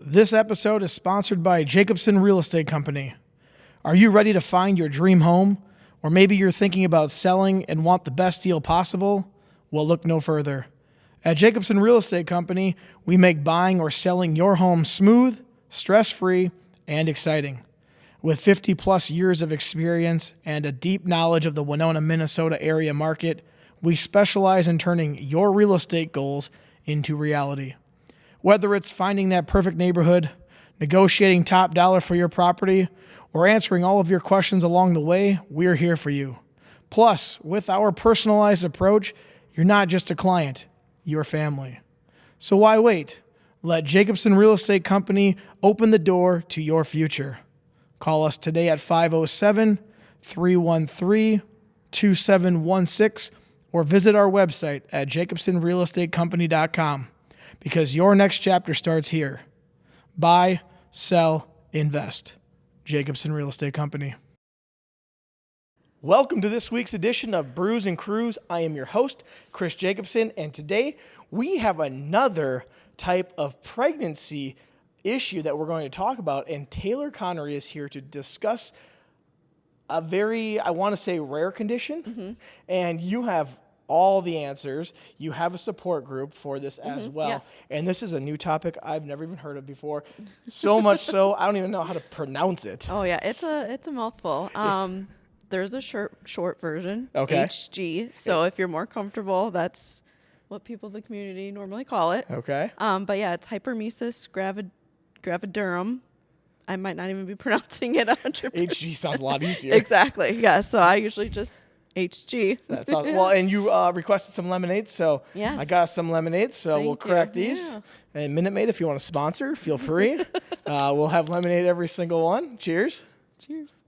This episode is sponsored by Jacobson Real Estate Company. Are you ready to find your dream home? Or maybe you're thinking about selling and want the best deal possible? Well, look no further. At Jacobson Real Estate Company, we make buying or selling your home smooth, stress-free, and exciting. With 50 plus years of experience and a deep knowledge of the Winona, Minnesota area market, we specialize in turning your real estate goals into reality. Whether it's finding that perfect neighborhood, negotiating top dollar for your property, or answering all of your questions along the way, we're here for you. Plus, with our personalized approach, you're not just a client, you're family. So why wait? Let Jacobson Real Estate Company open the door to your future. Call us today at 507-313-2716 or visit our website at jacobsonrealestatecompany.com. Because your next chapter starts here. Buy, sell, invest. Jacobson Real Estate Company. Welcome to this week's edition of Brews and Crews. I am your host, Chris Jacobson, and today we have another type of pregnancy issue that we're going to talk about, and Taylor Connery is here to discuss a very, I want to say, rare condition, and you have all the answers. You have a support group for this as well. Yes. And this is a new topic I've never even heard of before. So much so, I don't even know how to pronounce it. Oh yeah, it's a mouthful. There's a short version, Okay. HG. So if you're more comfortable, that's what people in the community normally call it. Okay. But yeah, it's Hyperemesis Gravidarum. I might not even be pronouncing it 100%. HG sounds a lot easier. Exactly. Yeah. So I usually just HG. That's all, well, and you requested some lemonade, so Yes. I got some lemonade, so Thank we'll you. crack these. Yeah. And Minute Maid, if you want to sponsor, feel free. We'll have lemonade every single one. Cheers. Cheers.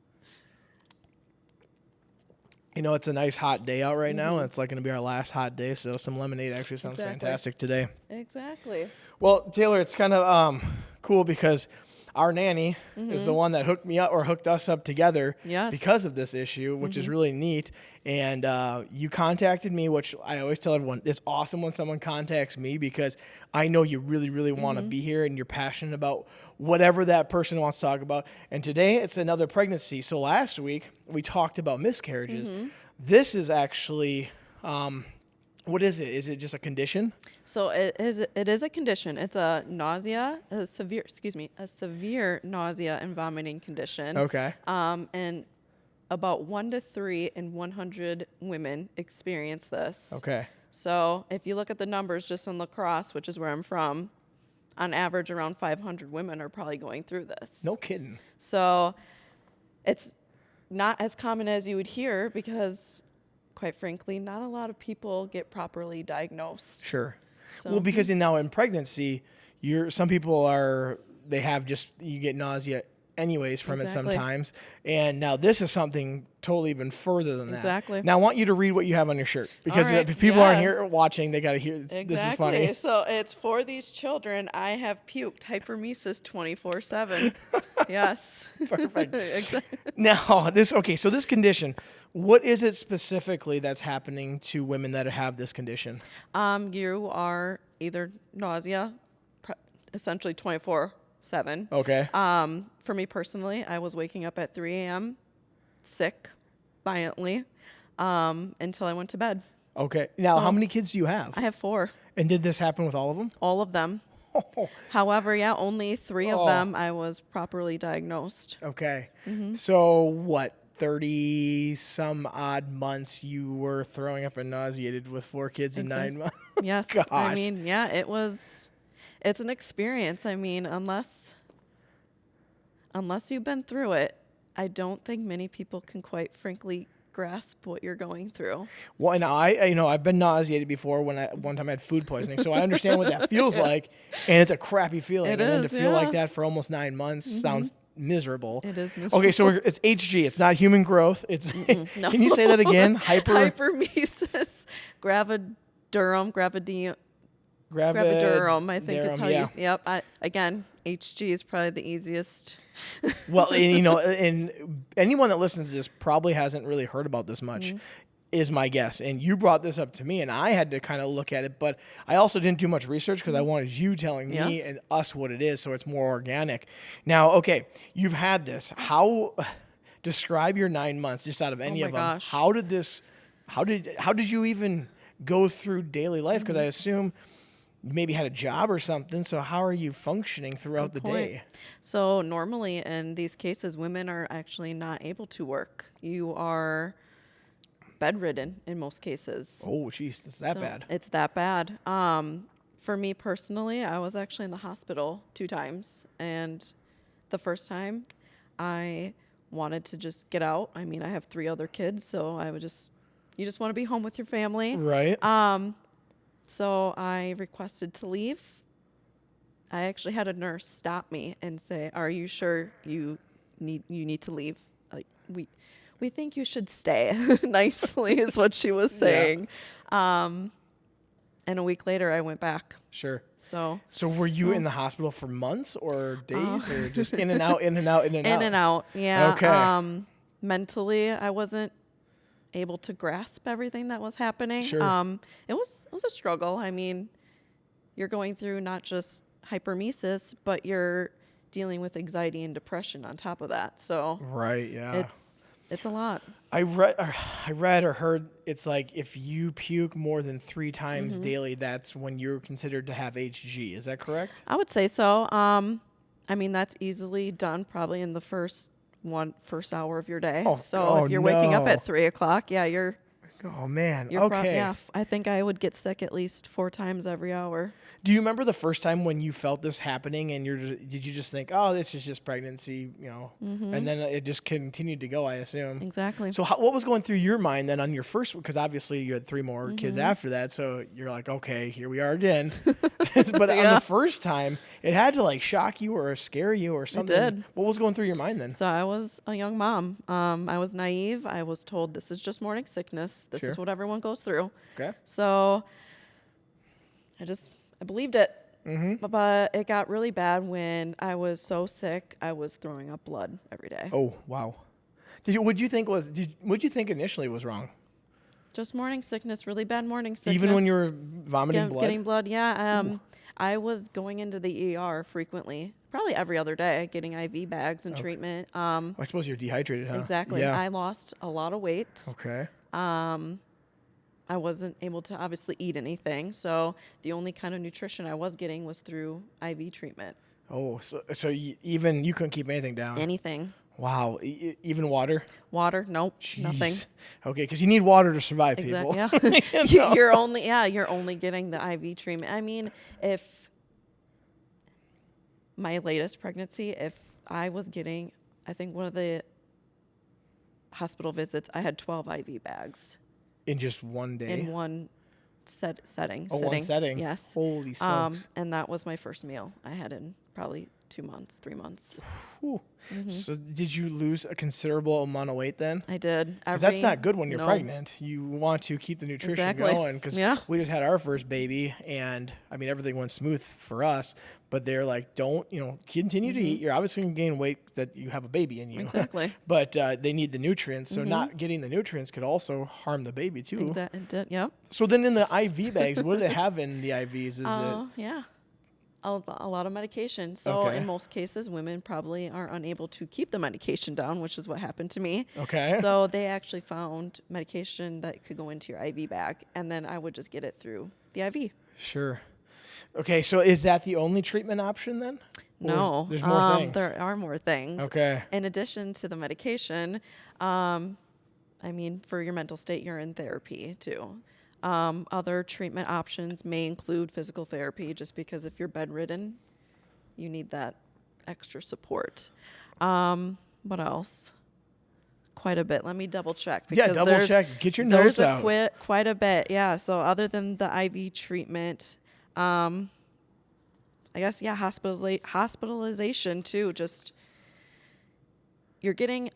You know, it's a nice hot day out right now, and it's like going to be our last hot day, so some lemonade actually sounds fantastic today. Exactly. Well, Taylor, it's kind of cool because our nanny is the one that hooked me up or hooked us up together Yes. because of this issue, which is really neat. And you contacted me, which I always tell everyone, it's awesome when someone contacts me because I know you really, really want to be here and you're passionate about whatever that person wants to talk about. And today it's another pregnancy. So last week we talked about miscarriages. This is actually, what is it? Is it just a condition? So it is a condition. It's a severe nausea and vomiting condition. Okay. And about 1 to 3 in 100 women experience this. Okay. So if you look at the numbers just in La Crosse, which is where I'm from, on average around 500 women are probably going through this. No kidding. So it's not as common as you would hear because, quite frankly, not a lot of people get properly diagnosed. Sure. So, Well, because now in pregnancy, some people you get nausea anyways from Exactly. it sometimes. And now this is something totally even further than that. Exactly. Now I want you to read what you have on your shirt because All right, if people yeah. aren't here watching, they got to hear. Exactly. This is funny. So it's for these children. I have puked hyperemesis 24/7. Yes. Perfect. Exactly. Now so this condition, what is it specifically that's happening to women that have this condition? You are either nausea, essentially 24/7. Okay. For me personally, I was waking up at 3 a.m. sick, violently, until I went to bed. Okay. Now, So- how many kids do you have? I have 4, And did this happen with all of them? all of them. However, only 3 of them I was properly diagnosed. Okay. So what, 30 some odd months you were throwing up and nauseated with 4 kids in 9 months? Yes. Gosh. I mean, it's an experience. I mean, unless you've been through it, I don't think many people can quite frankly grasp what you're going through. Well, and I've been nauseated before one time I had food poisoning, so I understand what that feels like, and it's a crappy feeling. It and then to is, feel like yeah. that for almost 9 months sounds miserable. It is miserable. Okay, so it's HG. It's not human growth. It's No. Can you say that again? Hyperemesis gravidarum, gravidarum, I think is how you. Yep. Again, HG is probably the easiest. Well, and anyone that listens to this probably hasn't really heard about this much, is my guess. And you brought this up to me, and I had to kind of look at it, but I also didn't do much research because I wanted you telling me and us what it is, so it's more organic. Now, okay, you've had this. Describe your 9 months just out of any of them. Gosh. How did you even go through daily life? Because I assume you maybe had a job or something. So how are you functioning throughout the day? So normally in these cases, women are actually not able to work. You are bedridden in most cases. Oh, jeez, it's that bad. It's that bad. For me personally, I was actually in the hospital 2 times. And the first time I wanted to just get out. I mean, I have 3 other kids, so you just want to be home with your family. Right. So I requested to leave. I actually had a nurse stop me and say, "Are you sure you need to leave? Like we think you should stay." Nicely is what she was saying. And a week later, I went back. Sure. So were you in the hospital for months or days or just in and out, in and out, in and out? In and out, yeah. Okay. Mentally, I wasn't able to grasp everything that was happening. Sure. It was a struggle. I mean, you're going through not just hyperemesis, but you're dealing with anxiety and depression on top of that. So right, yeah. It's a lot. I read or heard it's like if you puke more than 3 times daily, that's when you're considered to have HG. Is that correct? I would say so. I mean, that's easily done probably in the first hour of your day. So if you're waking up at 3 o'clock, yeah, you're. Oh man. You're okay. I think I would get sick at least 4 times every hour. Do you remember the first time when you felt this happening and did you just think, oh, this is just pregnancy, and then it just continued to go, I assume. Exactly. So what was going through your mind then on your first, because obviously you had 3 more kids after that. So you're like, okay, here we are again. But on the first time, it had to like shock you or scare you or something. It did. What was going through your mind then? So I was a young mom. I was naive. I was told this is just morning sickness. This is what everyone goes through. Okay. So I believed it. But it got really bad when I was so sick, I was throwing up blood every day. Oh, wow. What'd you think initially was wrong? Just morning sickness, really bad morning sickness. Even when you were vomiting blood? Getting blood, yeah. I was going into the ER frequently, probably every other day, getting IV bags and treatment. I suppose you're dehydrated, huh? Exactly. Yeah. I lost a lot of weight. Okay. I wasn't able to obviously eat anything, so the only kind of nutrition I was getting was through IV treatment. Oh, so even you couldn't keep anything down? Anything. Wow. Even water? Water? Nope. Jeez. Nothing. Okay, because you need water to survive, people. Exactly. Yeah. You're only getting the IV treatment. I mean, if my latest pregnancy, if I was getting, I think one of the hospital visits, I had 12 IV bags. In just one day? In one setting. One setting? Yes. Holy smokes. And that was my first meal I had in probably 2 months, 3 months. So did you lose a considerable amount of weight then? I did. Because that's not good when you're pregnant. You want to keep the nutrition going. Because we just had our first baby, and I mean everything went smooth for us. But they're like, don't continue to eat. You're obviously going to gain weight that you have a baby in you. Exactly. But they need the nutrients. So not getting the nutrients could also harm the baby too. Exactly. Yep. So then in the IV bags, what do they have in the IVs? Yeah. A lot of medication. So in most cases, women probably are unable to keep the medication down, which is what happened to me. Okay. So they actually found medication that could go into your IV bag, and then I would just get it through the IV. Sure. Okay, so is that the only treatment option then? No. There's more things. There are more things. Okay. In addition to the medication, I mean, for your mental state, you're in therapy too. Other treatment options may include physical therapy, just because if you're bedridden, you need that extra support. What else? Quite a bit. Let me double check. Yeah, double check. Get your notes out. There's quite a bit. Yeah. So other than the IV treatment, I guess, hospitalization too. Just you're getting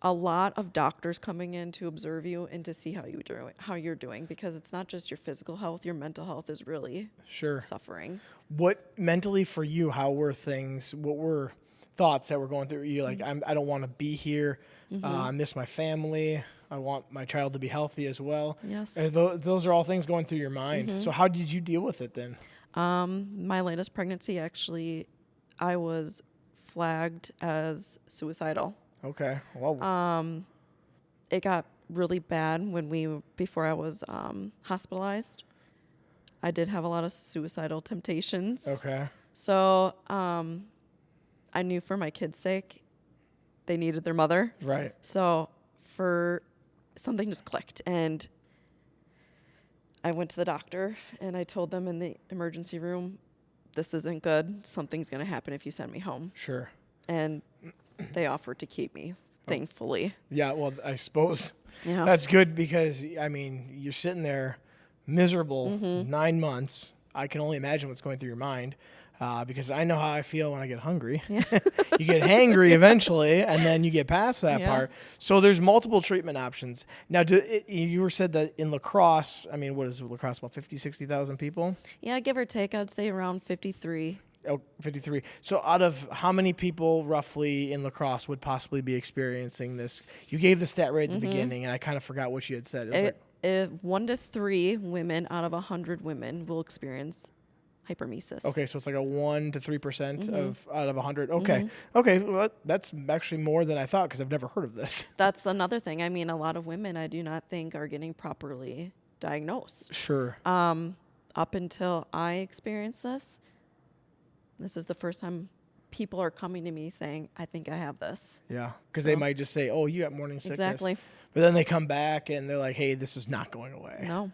a lot of doctors coming in to observe you and to see how you're doing, because it's not just your physical health, your mental health is really Sure. suffering. What mentally for you, how were things, what were thoughts that were going through you? Like, I don't want to be here. I miss my family. I want my child to be healthy as well. Yes. Those are all things going through your mind. So how did you deal with it then? My latest pregnancy, actually, I was flagged as suicidal. Okay. Well, It got really bad before I was hospitalized. I did have a lot of suicidal temptations. okay. So I knew for my kids' sake, they needed their mother. Right. So something just clicked, and I went to the doctor and I told them in the emergency room, this isn't good. Something's going to happen if you send me home. Sure. And they offered to keep me, thankfully. Yeah. Well, I suppose Yeah. that's good because, I mean, you're sitting there miserable 9 months. I can only imagine what's going through your mind because I know how I feel when I get hungry. Yeah. You get hangry eventually, and then you get past that Yeah. part. So there's multiple treatment options. Now, you were said that in lacrosse, I mean, what is lacrosse, about 50, 60,000 people? Yeah, give or take, I'd say around 53. Oh, 53. So out of how many people roughly in lacrosse would possibly be experiencing this? You gave the stat rate at the beginning, and I kind of forgot what you had said. It was like, 1 to 3 women out of 100 women will experience hyperemesis. okay, so it's like a 1 to 3% of out of 100. Okay. Okay, well, that's actually more than I thought because I've never heard of this. That's another thing. I mean, a lot of women I do not think are getting properly diagnosed. Sure. Up until I experienced this is the first time people are coming to me saying, I think I have this. Yeah, because they might just say, oh, you got morning sickness. Exactly. But then they come back and they're like, hey, this is not going away. No.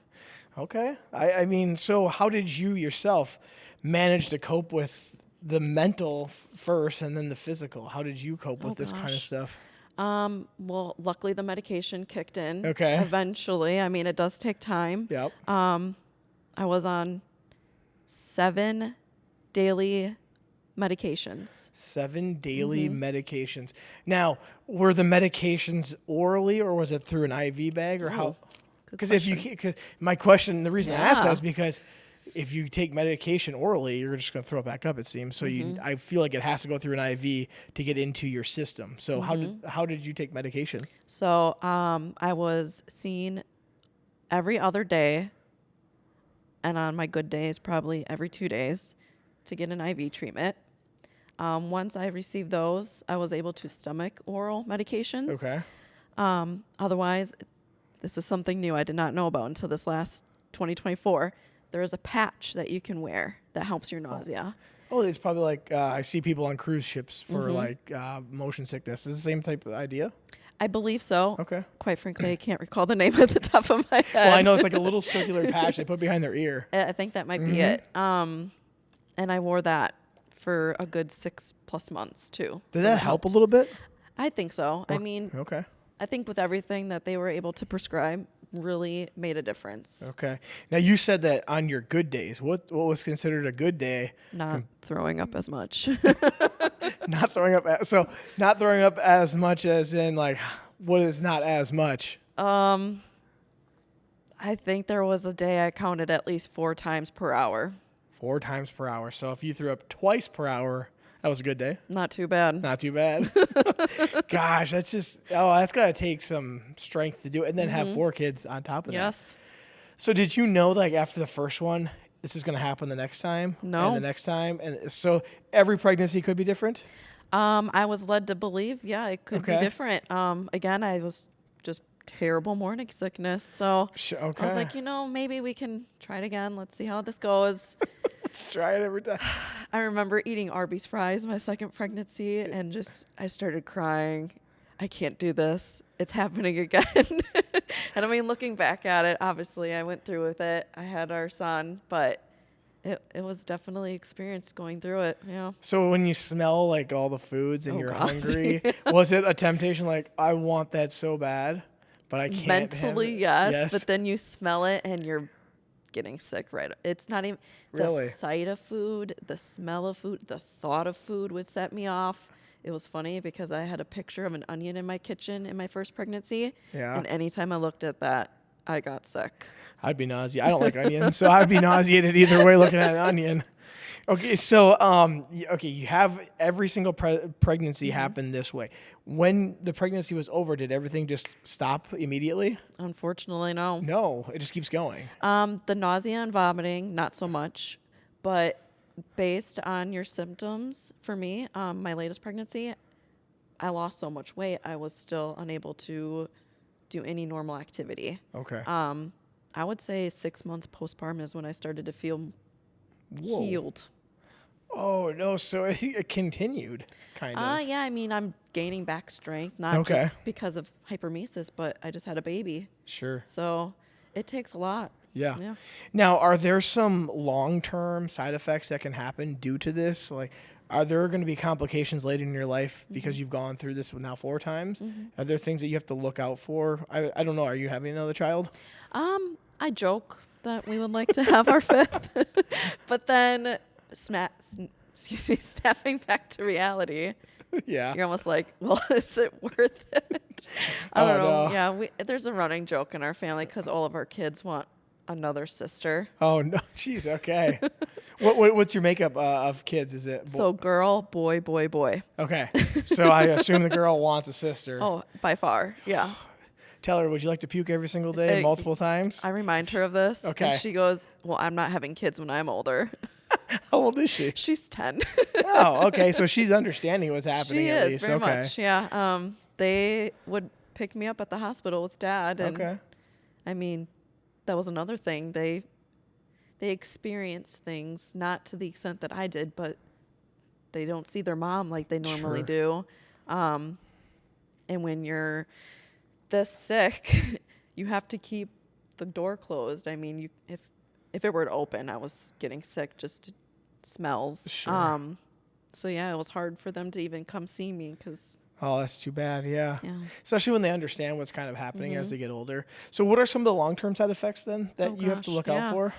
Okay. I mean, so how did you yourself manage to cope with the mental first and then the physical? How did you cope with this kind of gosh. stuff? Well, luckily the medication kicked in. Okay. Eventually. I mean, it does take time. Yep. I was on 7 daily medications. 7 daily medications. Now, were the medications orally or was it through an IV bag or how? Good Because question. my question, the reason I asked that Yeah. is because if you take medication orally, you're just going to throw it back up. It seems so. I feel like it has to go through an IV to get into your system. So how did you take medication? So I was seen every other day, and on my good days, probably every 2 days, to get an IV treatment. Once I received those, I was able to stomach oral medications. Okay. Otherwise, this is something new I did not know about until this last 2024. There is a patch that you can wear that helps your nausea. Oh, it's probably like I see people on cruise ships for like motion sickness. Is it the same type of idea? I believe so. Okay. Quite frankly, I can't recall the name at the top of my head. Well, I know it's like a little circular patch they put behind their ear. I think that might be it. And I wore that for a good 6+ months too. Did So that help a helped. little bit? I think so. I mean, Okay. I think with everything that they were able to prescribe really made a difference. Okay. Now you said that on your good days, what was considered a good day? Not throwing up as much. Not throwing up. So not throwing up as much as in like what is not as much? I think there was a day I counted at least 4 times per hour. 4 times per hour. So if you threw up twice per hour, that was a good day. Not too bad. Not too bad. Gosh, that's got to take some strength to do it. And then have 4 kids on top of that. Yes. So did you know, like, after the first one, this is going to happen the next time? No. And the next time? And so every pregnancy could be different? I was led to believe, yeah, it could be Okay. different. Again, I was just terrible morning sickness. So Okay. I was like, maybe we can try it again. Let's see how this goes. Let's try it every time. I remember eating Arby's fries my second pregnancy and I started crying. I can't do this. It's happening again. And I mean, looking back at it, obviously I went through with it. I had our son, but it was definitely experience going through it. Yeah. So when you smell like all the foods and Oh, you're God. hungry, was it a temptation like, I want that so bad, but I can't have Mentally, it? yes. But then you smell it and you're getting sick it's not even Really? the sight of food, the smell of food, the thought of food would set me off. it was funny because I had a picture of an onion in my kitchen in my first pregnancy. Yeah. And anytime I looked at that, I got sick. I'd be nauseated. I don't like onions, so I'd be nauseated either way looking at an onion. Okay, so you have every single pregnancy happen this way. When the pregnancy was over, did everything just stop immediately? Unfortunately, no. No, it just keeps going. The nausea and vomiting, not so much. But based on your symptoms, for me, my latest pregnancy, I lost so much weight, I was still unable to do any normal activity. Okay. I would say 6 months postpartum is when I started to feel Whoa. healed. Oh, no, so it continued, kind of. Yeah, I mean, I'm gaining back strength, not just because of hyperemesis, but I just had a baby. Sure. So it takes a lot. Yeah. Now, are there some long-term side effects that can happen due to this? Like, are there going to be complications later in your life because you've gone through this now 4 times? Are there things that you have to look out for? I don't know. Are you having another child? I joke that we would like to have our 5th, but then snapping back to reality. Yeah. You're almost like, well, is it worth it? I don't know. No. Yeah, there's a running joke in our family because all of our kids want another sister. Oh, no. Jeez, okay. What's your makeup of kids? Is it? So girl, boy, boy, boy. Okay. So I assume the girl wants a sister. Oh, by far. Yeah. Tell her, would you like to puke every single day, multiple times? I remind her of this. Okay. And she goes, well, I'm not having kids when I'm older. How old is she? She's 10. Oh, okay. So she's understanding what's happening She at is, least. very Okay. much. Yeah. They would pick me up at the hospital with Dad. And Okay. I mean, that was another thing. They experience things, not to the extent that I did, but they don't see their mom like they normally do. And when you're this sick, you have to keep the door closed. I mean, if it were to open, I was getting sick just to smells. Sure. So yeah, it was hard for them to even come see me because. Oh, that's too bad. Yeah. Yeah. Especially when they understand what's kind of happening as they get older. So what are some of the long-term side effects then that you have to look out for?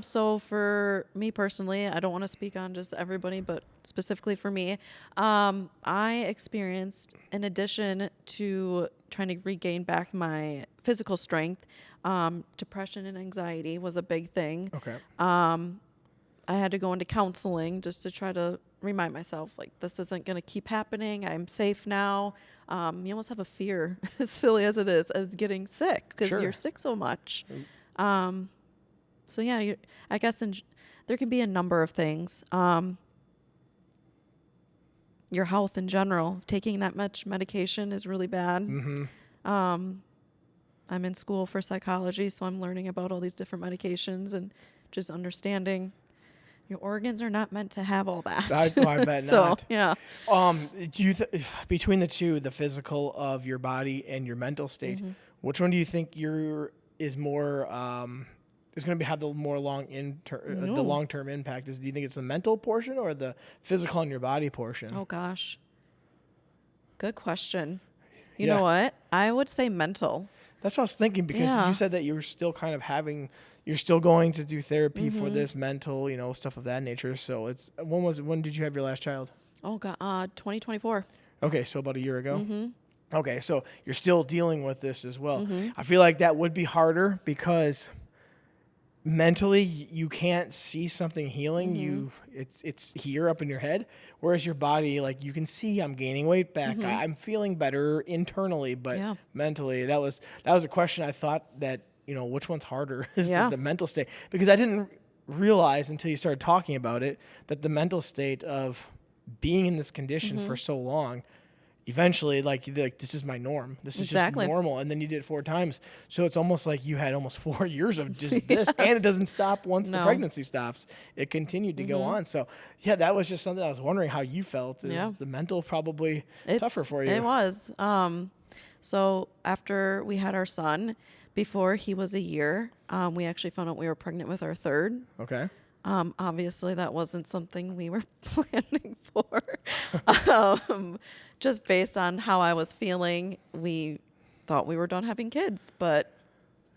So for me personally, I don't want to speak on just everybody, but specifically for me, I experienced, in addition to trying to regain back my physical strength, depression and anxiety was a big thing. Okay. I had to go into counseling just to try to remind myself, like, this isn't going to keep happening. I'm safe now. You almost have a fear, as silly as it is, as getting sick because you're sick so much. So yeah, I guess there can be a number of things. Your health in general, taking that much medication is really bad. I'm in school for psychology, so I'm learning about all these different medications and just understanding your organs are not meant to have all that. I bet so, not. Yeah. Do you between the two, the physical of your body and your mental state, which one do you think is more is going to have the more the long-term impact? Do you think it's the mental portion or the physical on your body portion? Oh gosh. Good question. You know what? I would say mental. That's what I was thinking because you said that you were still kind of you're still going to do therapy for this mental, stuff of that nature. So when did you have your last child? Oh God, 2024. Okay, so about a year ago. Okay, so you're still dealing with this as well. I feel like that would be harder because mentally you can't see something healing. It's here up in your head, whereas your body, like, you can see I'm gaining weight back. I'm feeling better internally, but mentally that was a question I thought that, which one's harder is the mental state, because I didn't realize until you started talking about it that the mental state of being in this condition for so long, eventually, like this is my norm. This is just normal. And then you did it 4 times. So it's almost like you had almost 4 years of just this, and it doesn't stop once the pregnancy stops. It continued to go on. So yeah, that was just something I was wondering how you felt. Is the mental probably tougher for you? It was. So after we had our son, before he was a year, we actually found out we were pregnant with our 3rd. Okay. Obviously, that wasn't something we were planning for. Just based on how I was feeling, we thought we were done having kids, but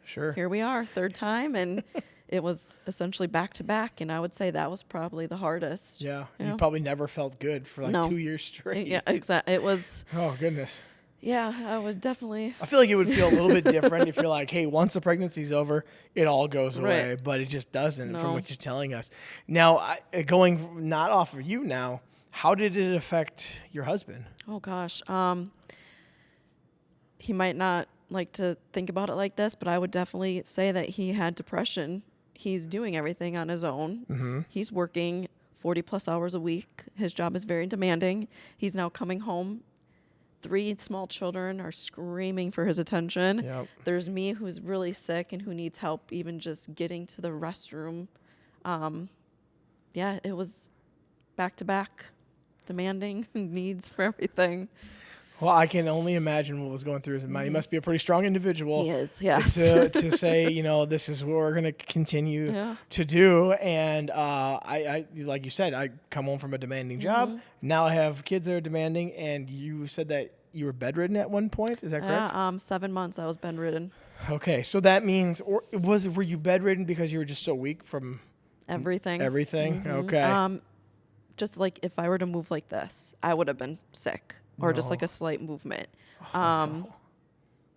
Sure. here we are, 3rd time, and it was essentially back to back, and I would say that was probably the hardest. Yeah. Yeah. You probably never felt good for like No. 2 years straight. Yeah, exactly. It was, Oh, goodness. yeah, I would definitely. I feel like it would feel a little bit different if you're like, hey, once the pregnancy's over, it all goes away. Right. But it just doesn't from No. what you're telling us. Now, going not off of you now, how did it affect your husband? Oh gosh. He might not like to think about it like this, but I would definitely say that he had depression. He's doing everything on his own. Mm-hmm. He's working 40 plus hours a week. His job is very demanding. He's now coming home. 3 small children are screaming for his attention. Yep. There's me who's really sick and who needs help even just getting to the restroom. Yeah, it was back to back, demanding needs for everything. Well, I can only imagine what was going through his mind. He must be a pretty strong individual. He is, yes. To say, this is what we're going to continue Yeah. to do. And I, like you said, I come home from a demanding job. Now I have kids that are demanding. And you said that you were bedridden at one point. Is that correct? Yeah, 7 months I was bedridden. Okay, so that means, were you bedridden because you were just so weak from Everything. everything? Okay. Just like if I were to move like this, I would have been sick. Or just like a slight movement.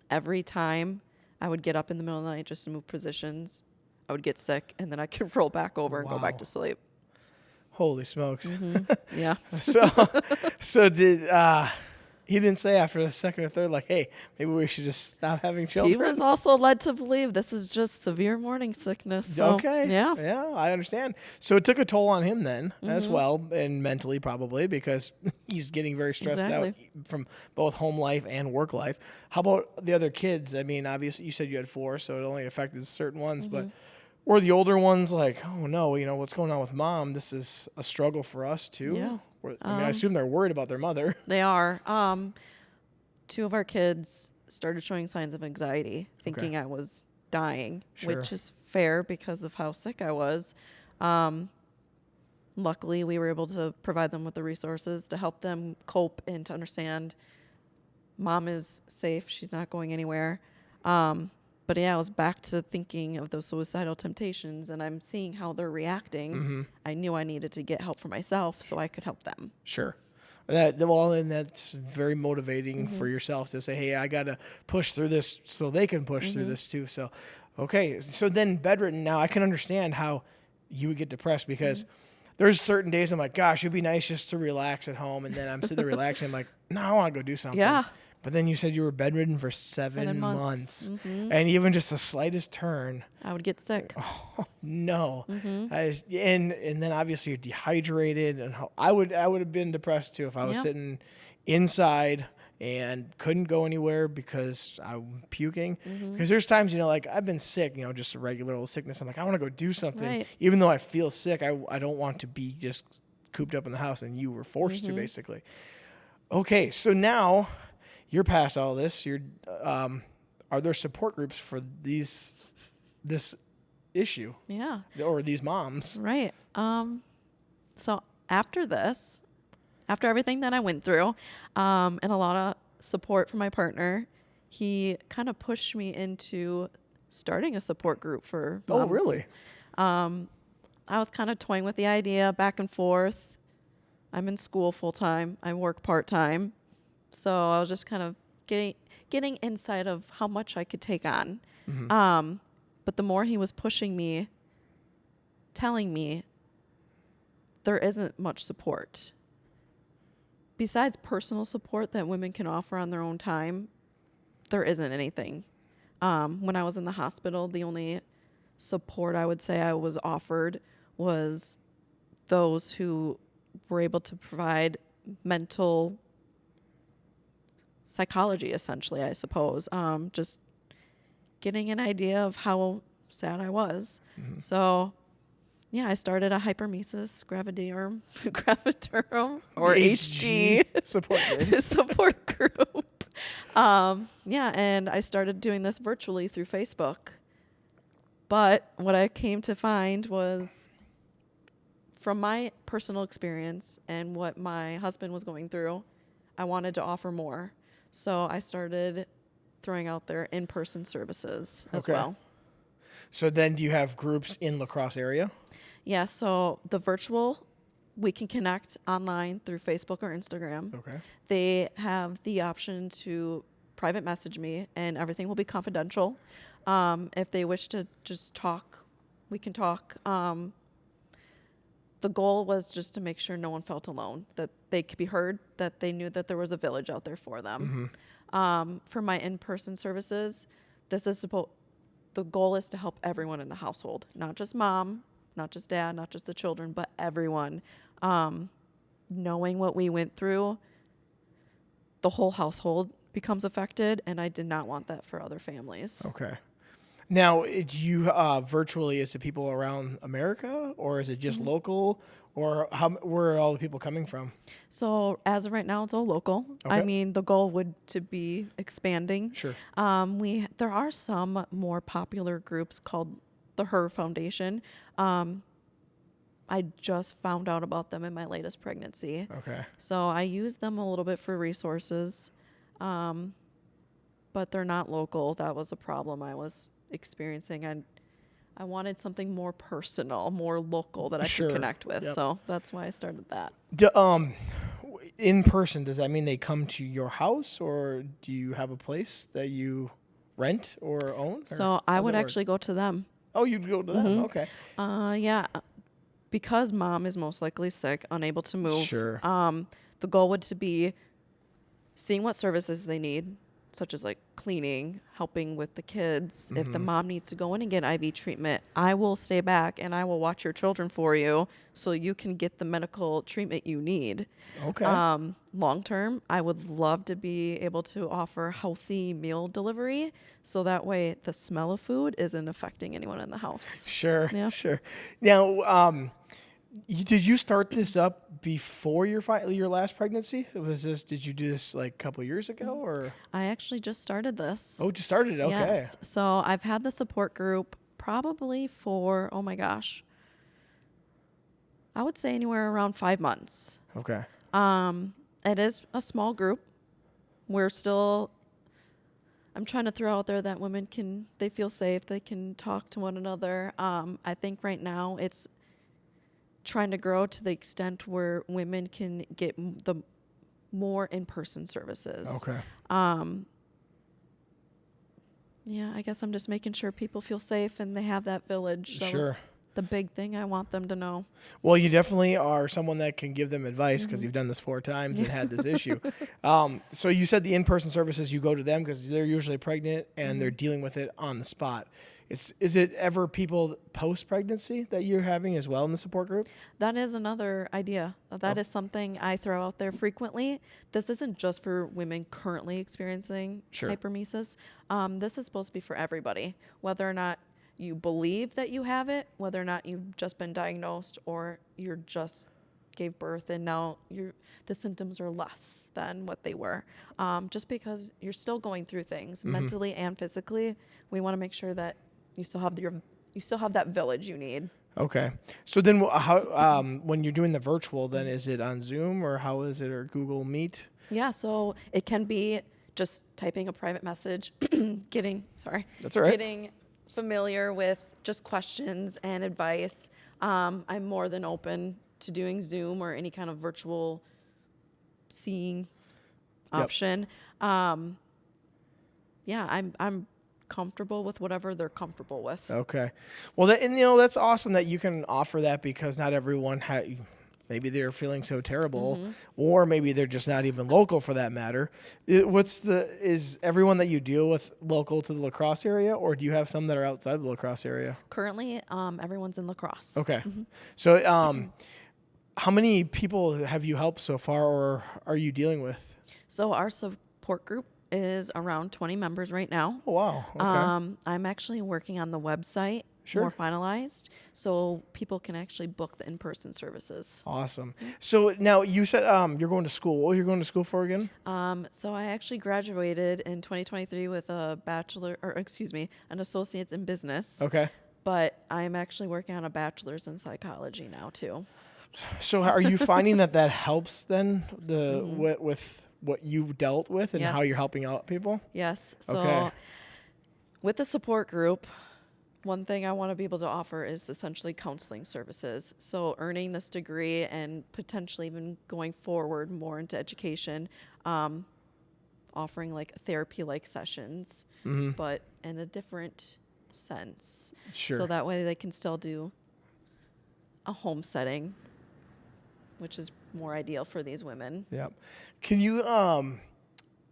Every time I would get up in the middle of the night just to move positions, I would get sick, and then I could roll back over and go back to sleep. Holy smokes. Yeah. So did he didn't say after the second or third, like, hey, maybe we should just stop having children? He was also led to believe this is just severe morning sickness. So, Okay. Yeah. Yeah, I understand. So it took a toll on him then as well, and mentally probably, because he's getting very stressed out Exactly. from both home life and work life. How about the other kids? I mean, obviously you said you had 4, so it only affected certain ones, but were the older ones like, oh no, what's going on with mom? This is a struggle for us too. Yeah. I assume they're worried about their mother. They are. 2 of our kids started showing signs of anxiety, thinking I was dying, Sure. which is fair because of how sick I was. Luckily, we were able to provide them with the resources to help them cope and to understand mom is safe. She's not going anywhere. But yeah, I was back to thinking of those suicidal temptations, and I'm seeing how they're reacting. I knew I needed to get help for myself so I could help them. Sure. And that's very motivating for yourself to say, hey, I got to push through this so they can push through this too. So, okay. So then bedridden, now I can understand how you would get depressed because there's certain days I'm like, gosh, it'd be nice just to relax at home. And then I'm sitting there relaxing. I'm like, no, I want to go do something. Yeah. But then you said you were bedridden for 7 months. And even just the slightest turn. I would get sick. Oh, no. And then obviously you're dehydrated, and I would have been depressed too if I was Yeah. sitting inside and couldn't go anywhere because I'm puking. Because there's times, like I've been sick, just a regular old sickness. I'm like, I want to go do something. Right. Even though I feel sick, I don't want to be just cooped up in the house, and you were forced to basically. Okay, so now you're past all this. Are there support groups for this issue Yeah. or these moms? Right. So after everything that I went through, and a lot of support from my partner, he kind of pushed me into starting a support group for moms. Oh, really? I was kind of toying with the idea back and forth. I'm in school full time. I work part time. So I was just kind of getting insight of how much I could take on. But the more he was pushing me, telling me there isn't much support. Besides personal support that women can offer on their own time, there isn't anything. When I was in the hospital, the only support I would say I was offered was those who were able to provide mental psychology, essentially, I suppose. Just getting an idea of how sad I was. So, yeah, I started a Hyperemesis Gravidarum, or HG support group. support group. Yeah, and I started doing this virtually through Facebook. But what I came to find was, from my personal experience and what my husband was going through, I wanted to offer more. So I started throwing out there in-person services as well. So then do you have groups in La Crosse area? Yeah, so the virtual, we can connect online through Facebook or Instagram. Okay. They have the option to private message me, and everything will be confidential. If they wish to just talk, we can talk. The goal was just to make sure no one felt alone, that they could be heard, that they knew that there was a village out there for them. For my in-person services, the goal is to help everyone in the household, not just mom, not just dad, not just the children, but everyone. Knowing what we went through, the whole household becomes affected, and I did not want that for other families. Okay. Now, do you virtually, is it people around America, or is it just local, or where are all the people coming from? So as of right now, it's all local. Okay. I mean, the goal would to be expanding. Sure. There are some more popular groups called the Her Foundation. I just found out about them in my latest pregnancy. Okay. So I use them a little bit for resources, but they're not local. That was a problem I was experiencing. I wanted something more personal, more local that I Sure. could connect with. Yep. So that's why I started that. In person, does that mean they come to your house, or do you have a place that you rent or own? Or So I how's would that work? actually go to them. Oh, you'd go to them. Okay. Yeah, because mom is most likely sick, unable to move. Sure. The goal would to be seeing what services they need, such as like cleaning, helping with the kids. If the mom needs to go in and get IV treatment, I will stay back and I will watch your children for you so you can get the medical treatment you need. Okay. Long term, I would love to be able to offer healthy meal delivery so that way the smell of food isn't affecting anyone in the house. Sure. Yeah. Sure. Now, did you start this up before your last pregnancy? Did you do this like a couple years ago, or? I actually just started this. Oh, just started it. Okay. Yes. So I've had the support group probably for, oh my gosh, I would say anywhere around 5 months. Okay. It is a small group. I'm trying to throw out there that they feel safe, they can talk to one another. I think right now it's trying to grow to the extent where women can get the more in-person services. Okay. Yeah, I guess I'm just making sure people feel safe and they have that village. That was Sure. the big thing I want them to know. Well, you definitely are someone that can give them advice because you've done this 4 times and had this issue. So you said the in-person services, you go to them because they're usually pregnant and they're dealing with it on the spot. Is it ever people post-pregnancy that you're having as well in the support group? That is another idea. That is something I throw out there frequently. This isn't just for women currently experiencing Sure. hyperemesis. This is supposed to be for everybody, whether or not you believe that you have it, whether or not you've just been diagnosed or you're just gave birth and now the symptoms are less than what they were. Just because you're still going through things mentally and physically, we want to make sure that you still have that village you need. Okay. So then how when you're doing the virtual, then is it on Zoom or how is it, or Google Meet? Yeah, so it can be just typing a private message, That's all right. getting familiar with just questions and advice. I'm more than open to doing Zoom or any kind of virtual seeing option. I'm comfortable with whatever they're comfortable with. Okay. Well, that's awesome that you can offer that because not everyone maybe they're feeling so terrible, or maybe they're just not even local for that matter. Is everyone that you deal with local to the La Crosse area, or do you have some that are outside of the La Crosse area? Currently, everyone's in La Crosse. Okay. So, how many people have you helped so far, or are you dealing with? So our support group is around 20 members right now. Oh, wow. Okay. I'm actually working on the website, more finalized, so people can actually book the in-person services. Awesome. So now you said you're going to school. What were you going to school for again? So I actually graduated in 2023 with an associate's in business. Okay. But I'm actually working on a bachelor's in psychology now too. So are you finding that helps then with what you dealt with and how Yes. you're helping out people? Yes. So Okay. with the support group, one thing I want to be able to offer is essentially counseling services. So earning this degree and potentially even going forward more into education, offering like therapy-like sessions, but in a different sense. Sure. So that way they can still do a home setting, which is more ideal for these women. Yep. Can you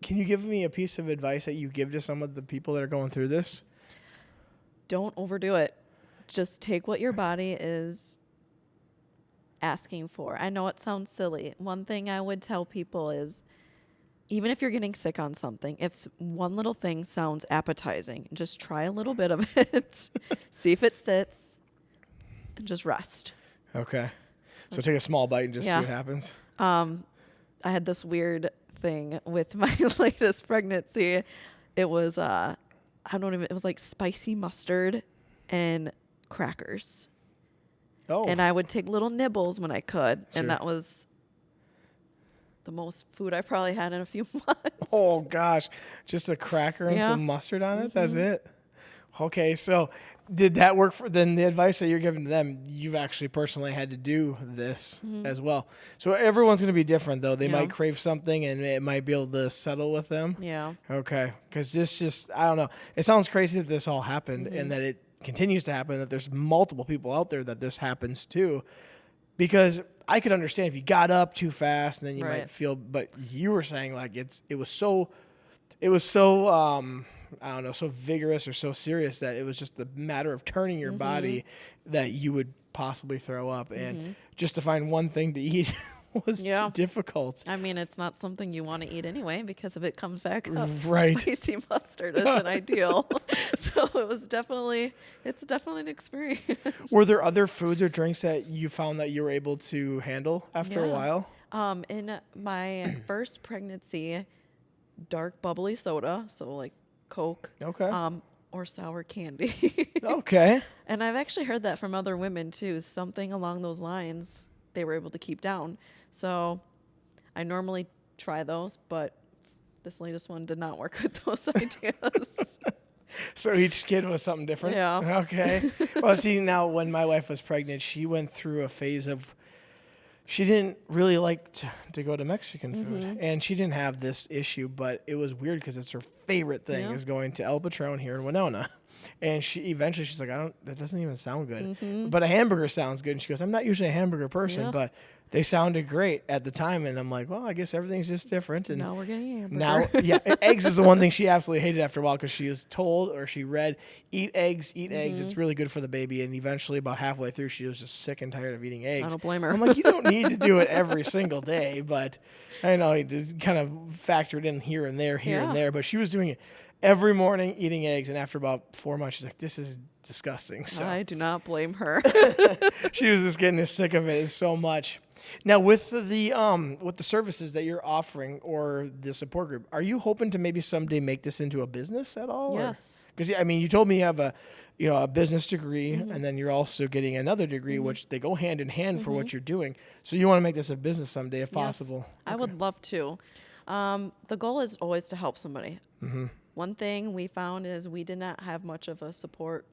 give me a piece of advice that you give to some of the people that are going through this? Don't overdo it. Just take what your body is asking for. I know it sounds silly. One thing I would tell people is, even if you're getting sick on something, if one little thing sounds appetizing, just try a little bit of it, see if it sits, and just rest. Okay. So take a small bite and just see what happens. I had this weird thing with my latest pregnancy. It was it was like spicy mustard and crackers. Oh. And I would take little nibbles when I could. Sure. And that was the most food I probably had in a few months. Oh gosh. Just a cracker and some mustard on it? That's it? Okay, so did that work for then the advice that you're giving to them, you've actually personally had to do this as well. So everyone's going to be different though. They might crave something and it might be able to settle with them. Yeah. Okay. Because this just, I don't know. It sounds crazy that this all happened and that it continues to happen, that there's multiple people out there that this happens to. Because I could understand if you got up too fast and then you might feel, but you were saying like it was so I don't know, so vigorous or so serious that it was just the matter of turning your body that you would possibly throw up. And just to find one thing to eat was difficult. I mean, it's not something you want to eat anyway, because if it comes back up, Right. spicy mustard isn't ideal. So it's definitely an experience. Were there other foods or drinks that you found that you were able to handle after a while? In my first pregnancy, dark bubbly soda, so like Coke, or sour candy. Okay. And I've actually heard that from other women too, something along those lines they were able to keep down. So I normally try those, but this latest one did not work with those ideas. So each kid was something different? Yeah. Okay. Well, see, now when my wife was pregnant, she went through a phase of, she didn't really like to go to Mexican food, and she didn't have this issue, but it was weird because it's her favorite thing is going to El Patron here in Winona. And she's like, that doesn't even sound good, but a hamburger sounds good. And she goes, I'm not usually a hamburger person, but they sounded great at the time. And I'm like, well, I guess everything's just different. And now we're getting hamburger. Now, eggs is the one thing she absolutely hated after a while, because she was told or she read, eat eggs. It's really good for the baby. And eventually about halfway through, she was just sick and tired of eating eggs. I don't blame her. I'm like, you don't need to do it every single day, but I know it kind of factored in here and there, but she was doing it every morning, eating eggs. And after about 4 months, she's like, this is disgusting. So I do not blame her. she was just getting sick of it so much. Now, with the services that you're offering or the support group, are you hoping to maybe someday make this into a business at all? Yes. Because I mean, you told me you have a business degree, and then you're also getting another degree, which they go hand in hand for what you're doing. So you want to make this a business someday, if possible. I would love to. The goal is always to help somebody. One thing we found is we did not have much of a support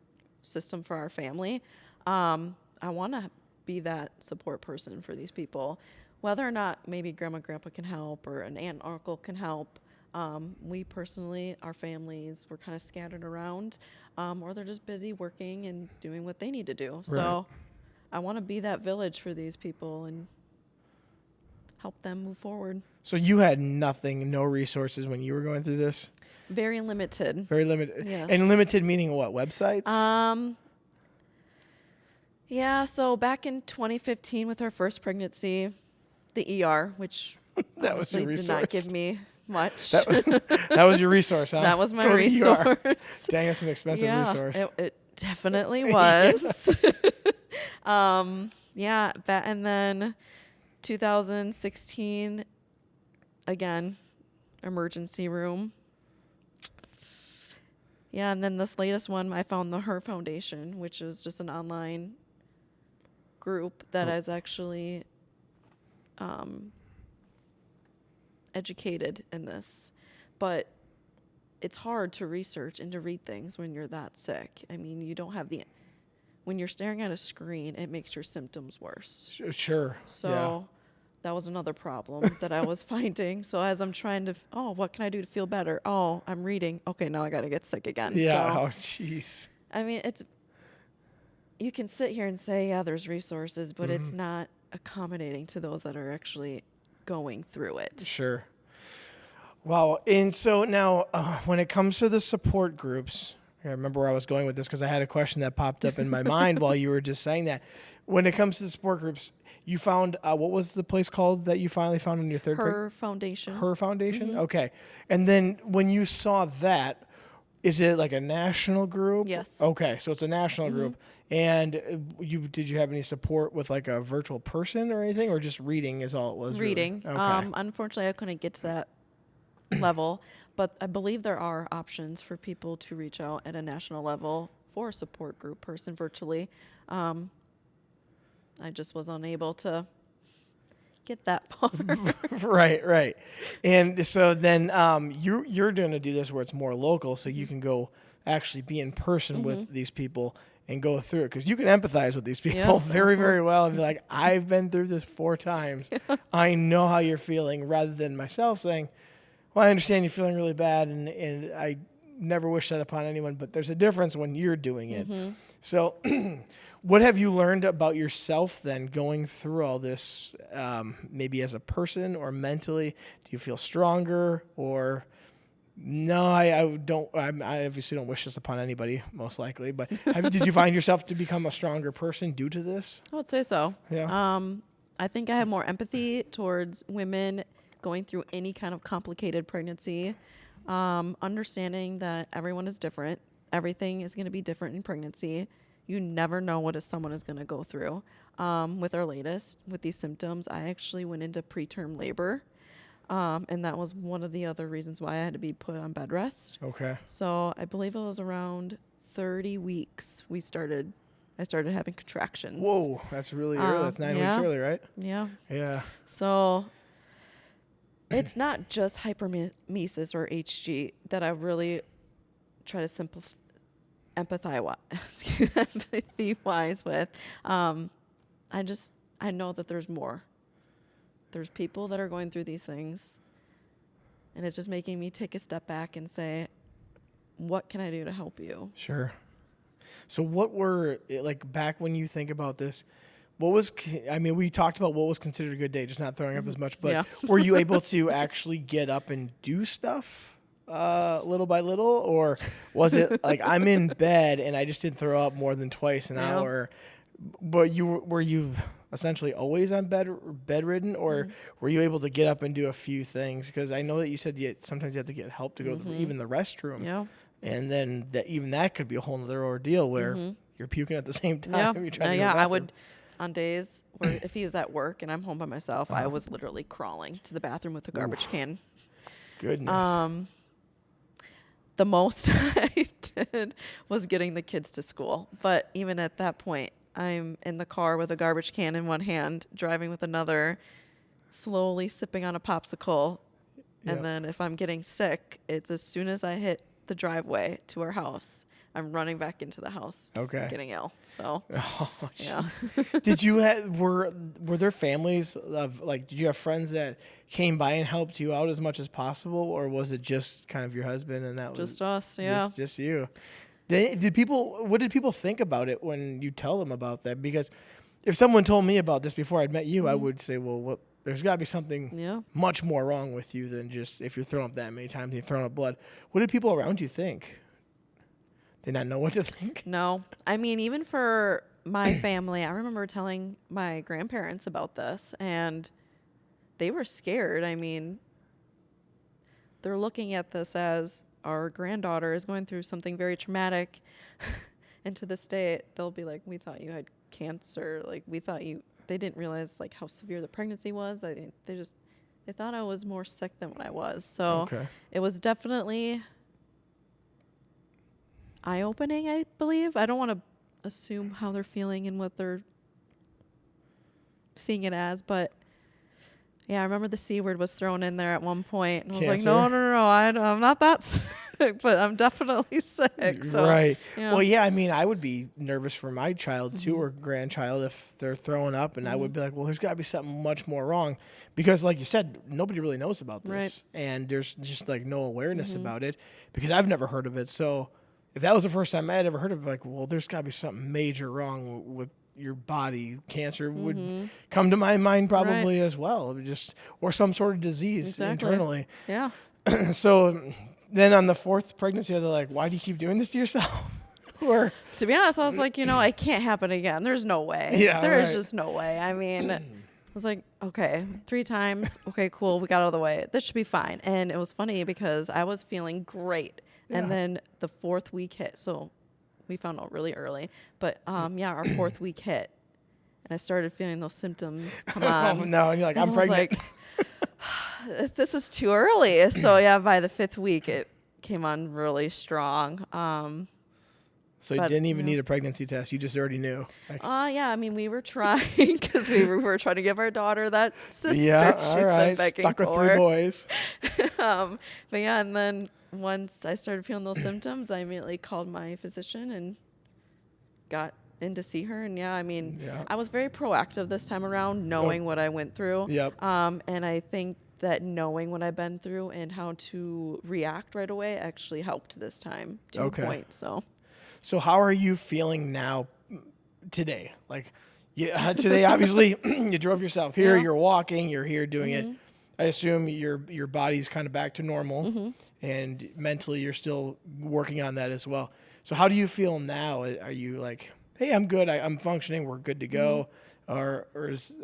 system for our family. I want to be that support person for these people, whether or not maybe grandma, grandpa can help or an aunt, uncle can help. We personally, our families were kind of scattered around, or they're just busy working and doing what they need to do. So I want to be that village for these people and help them move forward. So you had nothing, no resources when you were going through this? Very limited. Very limited. Yes. And limited meaning what? Websites? Yeah, so back in 2015 with our first pregnancy, the ER, which that was your did resource. not give me much. That was your resource, huh? That was my Go to the ER. resource. Dang, that's an expensive resource. It definitely was. And then 2016, again, emergency room. Yeah, and then this latest one, I found the Her Foundation, which is just an online group that is actually educated in this. But it's hard to research and to read things when you're that sick. I mean, you don't have when you're staring at a screen, it makes your symptoms worse. Sure. So that was another problem that I was finding. So as I'm trying to, what can I do to feel better? Oh, I'm reading. Okay, now I got to get sick again. Yeah. So, Oh, jeez. I mean, you can sit here and say, yeah, there's resources, but it's not accommodating to those that are actually going through it. Sure. Wow. And so now when it comes to the support groups, I remember where I was going with this because I had a question that popped up in my mind while you were just saying that. When it comes to the support groups, you found, what was the place called that you finally found in your third grade? Her Foundation. Her Foundation? Okay. And then when you saw that, is it like a national group? Yes. Okay, so it's a national group. And did you have any support with like a virtual person or anything, or just reading is all it was? Reading. Really? Okay. Unfortunately, I couldn't get to that level, but I believe there are options for people to reach out at a national level for a support group person virtually. I just was unable to get that far. Right. And so then you're going to do this where it's more local, so you can go actually be in person with these people and go through it, because you can empathize with these people very well and be like, I've been through this 4 times. I know how you're feeling, rather than myself saying, well, I understand you're feeling really bad, and I never wish that upon anyone, but there's a difference when you're doing it. So what have you learned about yourself then going through all this, maybe as a person or mentally? Do you feel stronger, or no, I don't. I obviously don't wish this upon anybody, most likely, but did you find yourself to become a stronger person due to this? I would say so. Yeah. I think I have more empathy towards women going through any kind of complicated pregnancy, understanding that everyone is different. Everything is going to be different in pregnancy. You never know what someone is going to go through. With our latest, with these symptoms, I actually went into preterm labor. And that was one of the other reasons why I had to be put on bed rest. Okay. So I believe it was around 30 weeks I started having contractions. Whoa, that's really early. That's 9 weeks early, right? Yeah. Yeah. So it's not just hyperemesis or HG that I really try to empathy-wise with. I know that there's more. There's people that are going through these things, and it's just making me take a step back and say, what can I do to help you? Sure. So back when you think about this, we talked about what was considered a good day, just not throwing up as much, but were you able to actually get up and do stuff little by little, or was it like I'm in bed and I just didn't throw up more than twice an hour? But were you essentially always on bedridden, or were you able to get up and do a few things? Because I know that you said sometimes you have to get help to go to even the restroom. Yeah. And then that could be a whole other ordeal where you're puking at the same time. Yeah. You're trying to go to the I would, on days where if he was at work and I'm home by myself, I was literally crawling to the bathroom with a garbage can. Goodness. The most I did was getting the kids to school. But even at that point, I'm in the car with a garbage can in one hand, driving with another, slowly sipping on a popsicle. Yep. And then if I'm getting sick, it's as soon as I hit the driveway to our house, I'm running back into the house. Okay. Getting ill. So, yeah. Did you were there families of, like, did you have friends that came by and helped you out as much as possible, or was it just kind of your husband and that was just us? Yeah. Just you. What did people think about it when you tell them about that? Because if someone told me about this before I'd met you, I would say, well, there's got to be something much more wrong with you than just if you're throwing up that many times and you're throwing up blood. What did people around you think? They not know what to think? No. I mean, even for my family, I remember telling my grandparents about this, and they were scared. I mean, they're looking at this as our granddaughter is going through something very traumatic. And to this day, they'll be like, we thought you had cancer. Like, they didn't realize like how severe the pregnancy was. They thought I was more sick than what I was. So it was definitely eye-opening, I believe. I don't want to assume how they're feeling and what they're seeing it as, but yeah, I remember the C word was thrown in there at one point, and I was like, no, I'm not that. but I'm definitely sick. So, Right. yeah. Well, yeah, I mean, I would be nervous for my child too, or grandchild, if they're throwing up, and I would be like, well, there's got to be something much more wrong, because like you said, nobody really knows about this, Right. and there's just like no awareness about it, because I've never heard of it. So if that was the first time I had ever heard of it, like, well, there's got to be something major wrong with your body. Cancer would come to my mind probably as well. It would just, or some sort of disease internally. Yeah. So then on the fourth pregnancy, they're like, why do you keep doing this to yourself? Or To be honest, I was like, it can't happen again. There's no way. Yeah, There is right. just no way. I mean, I was like, okay, 3 times. Okay, cool. We got out of the way. This should be fine. And it was funny because I was feeling great. Yeah. And then the 4th week hit. So we found out really early. But our 4th week hit. And I started feeling those symptoms come on. oh no, and you're like, I'm I was pregnant. like, this is too early. So yeah, by the 5th week, it came on really strong. So you but, didn't even need a pregnancy test. You just already knew. Like, Yeah, I mean, we were trying because we were trying to give our daughter that sister yeah, she's all right. been begging Stuck with for. 3 boys. But yeah, and then once I started feeling those symptoms, I immediately called my physician and got in to see her. And yeah, I mean, I was very proactive this time around, knowing what I went through. Yep. And I think that knowing what I've been through and how to react right away actually helped this time to a point. So how are you feeling now today? Like, today, obviously, you drove yourself here. Yeah. You're walking. You're here doing it. I assume your body's kind of back to normal, and mentally you're still working on that as well. So how do you feel now? Are you like, hey, I'm good. I'm functioning. We're good to go. Or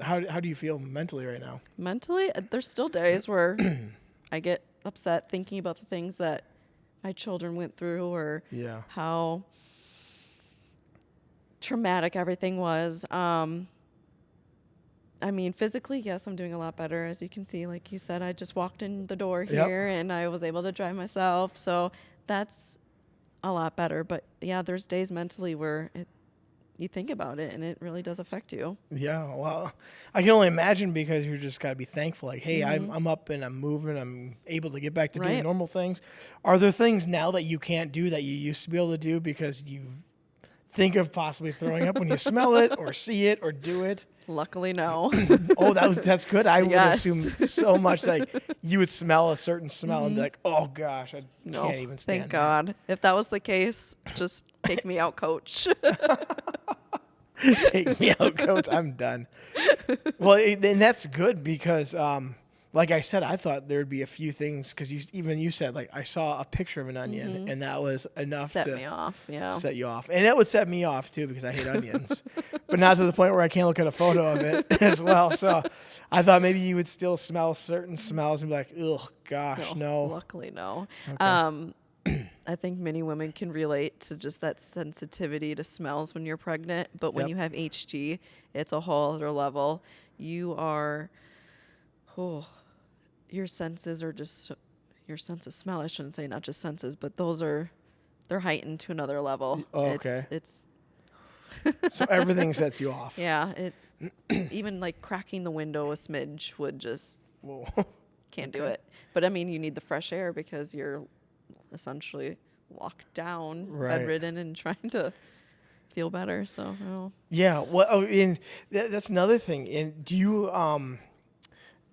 how do you feel mentally right now? Mentally, there's still days where I get upset thinking about the things that my children went through, or how traumatic everything was. I mean, physically, yes, I'm doing a lot better. As you can see, like you said, I just walked in the door here and I was able to drive myself. So that's a lot better. But yeah, there's days mentally where you think about it and it really does affect you. Yeah, well, I can only imagine, because you just got to be thankful. Like, hey, I'm up and I'm moving. I'm able to get back to doing normal things. Are there things now that you can't do that you used to be able to do because you think of possibly throwing up when you smell it or see it or do it? Luckily, no. Oh, that's good. I would Yes. assume so much like you would smell a certain smell and be like, oh gosh, I can't even stand Thank God. If that was the case, just take me out, coach. Take me out, coach. I'm done. Well, and that's good, because, like I said, I thought there'd be a few things, because you said, like, I saw a picture of an onion, and that was enough Set to me off. Yeah. set you off. And it would set me off too, because I hate onions, but not to the point where I can't look at a photo of it as well. So I thought maybe you would still smell certain smells and be like, ugh, gosh, no. Luckily, no. Okay. I think many women can relate to just that sensitivity to smells when you're pregnant. But when you have HG, it's a whole other level. You are, your senses are just, your sense of smell, I shouldn't say not just senses, but they're heightened to another level. Oh, okay. It's So everything sets you off. yeah, even like cracking the window a smidge would just, Whoa. can't do it. But I mean, you need the fresh air because you're essentially locked down, bedridden, and trying to feel better. So, Yeah. Well, and that's another thing. And do you,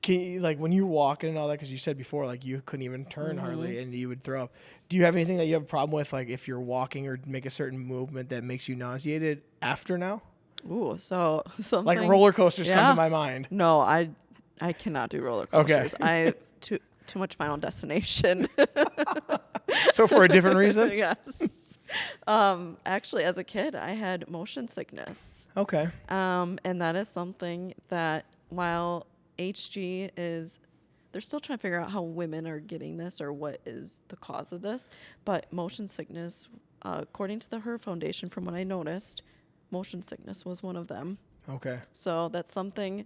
can you, like, when you're walking and all that, because you said before, like, you couldn't even turn hardly and you would throw up. Do you have anything that you have a problem with, like, if you're walking or make a certain movement that makes you nauseated after now? ooh, so something Like roller coasters come to my mind. No, I cannot do roller coasters. I too much Final Destination. So for a different reason? Yes. Actually, as a kid, I had motion sickness. Okay. And that is something that, while HG is, they're still trying to figure out how women are getting this or what is the cause of this. But motion sickness, according to the Her Foundation, from what I noticed, motion sickness was one of them. Okay. So that's something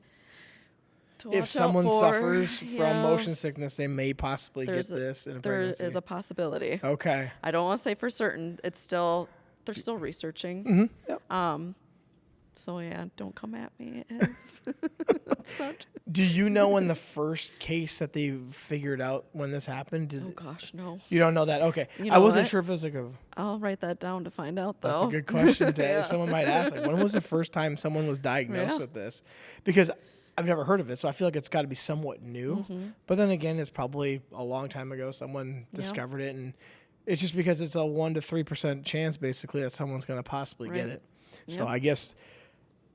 to watch If someone out for. suffers from motion sickness, they may possibly get this in a There pregnancy. is a possibility. Okay. I don't want to say for certain. They're still researching. Yep. So yeah, don't come at me. It's not- Do you know when the first case that they figured out when this happened? oh gosh, no. You don't know that? Okay. You I know wasn't what? sure if it was like I'll write that down to find out though. that's a good question to Yeah. someone might ask. Like, when was the first time someone was diagnosed Yeah. with this? Because I've never heard of it, so I feel like it's got to be somewhat new. Mm-hmm. But then again, it's probably a long time ago someone discovered it, and it's just because it's a 1 to 3% chance basically that someone's going to possibly get Right. it. So Yep. I guess,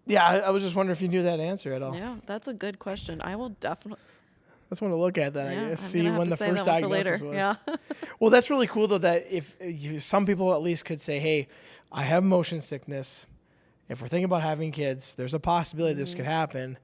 yeah, I was just wondering if you knew that answer at all. Yeah, that's a good question. I will definitely. That's one to look at then, Yeah, I guess. I'm See gonna have when to the save first that one for diagnosis later. was. Yeah. Well, that's really cool though. That if some people at least could say, "Hey, I have motion sickness. If we're thinking about having kids, there's a possibility this Mm-hmm. could happen."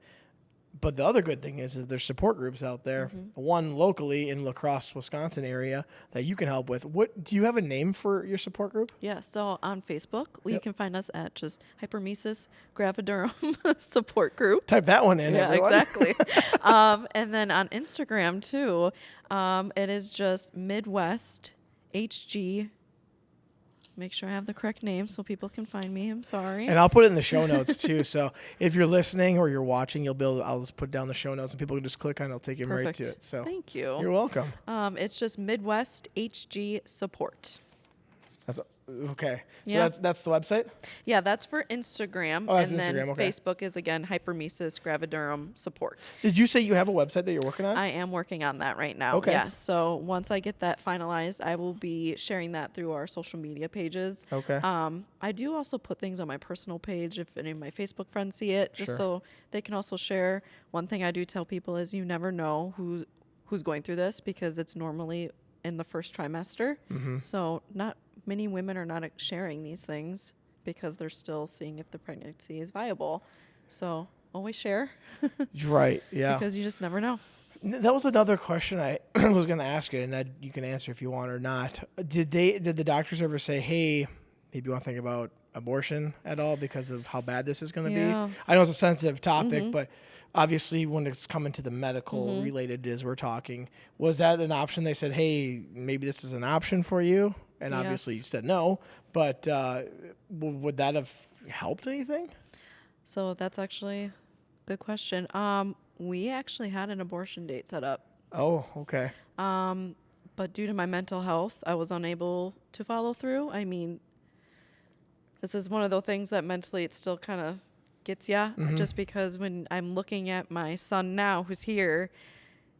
But the other good thing is that there's support groups out there. Mm-hmm. One locally in La Crosse, Wisconsin area that you can help with. What do you have a name for your support group? Yeah, so on Facebook, you Yep. can find us at just Hyperemesis Gravidarum support group. Type that one in. Yeah, everyone. exactly. And then on Instagram too, it is just Midwest HG. Make sure I have the correct name so people can find me. I'm sorry. And I'll put it in the show notes too. So if you're listening or you're watching, you'll be able. I'll just put down the show notes and people can just click on it. It'll take them right Perfect. to it. So Thank you. you're welcome. It's just Midwest HG support. That's okay. So Yeah. that's the website. Yeah, that's for Instagram. Oh, that's and then Instagram, okay. Facebook is again Hyperemesis Gravidarum support. Did you say you have a website that you're working on? I am working on that right now. Okay. Yeah. So once I get that finalized, I will be sharing that through our social media pages. Okay. I do also put things on my personal page if any of my Facebook friends see it, just Sure. so they can also share. One thing I do tell people is you never know who's going through this because it's normally in the first trimester. Mm-hmm. So not many women are not sharing these things because they're still seeing if the pregnancy is viable. So always share Right. Yeah. because you just never know. That was another question I was going to ask you, and that you can answer if you want or not. Did the doctors ever say, "Hey, maybe you want to think about abortion at all because of how bad this is going to Yeah. be"? I know it's a sensitive topic, but obviously when it's coming to the medical Mm-hmm. related as we're talking, was that an option? They said, "Hey, maybe this is an option for you," and obviously Yes. you said no. But would that have helped anything? So that's actually a good question. We actually had an abortion date set up. Oh, okay. But due to my mental health, I was unable to follow through. I mean, this is one of those things that mentally it still kind of gets ya. Just because when I'm looking at my son now who's here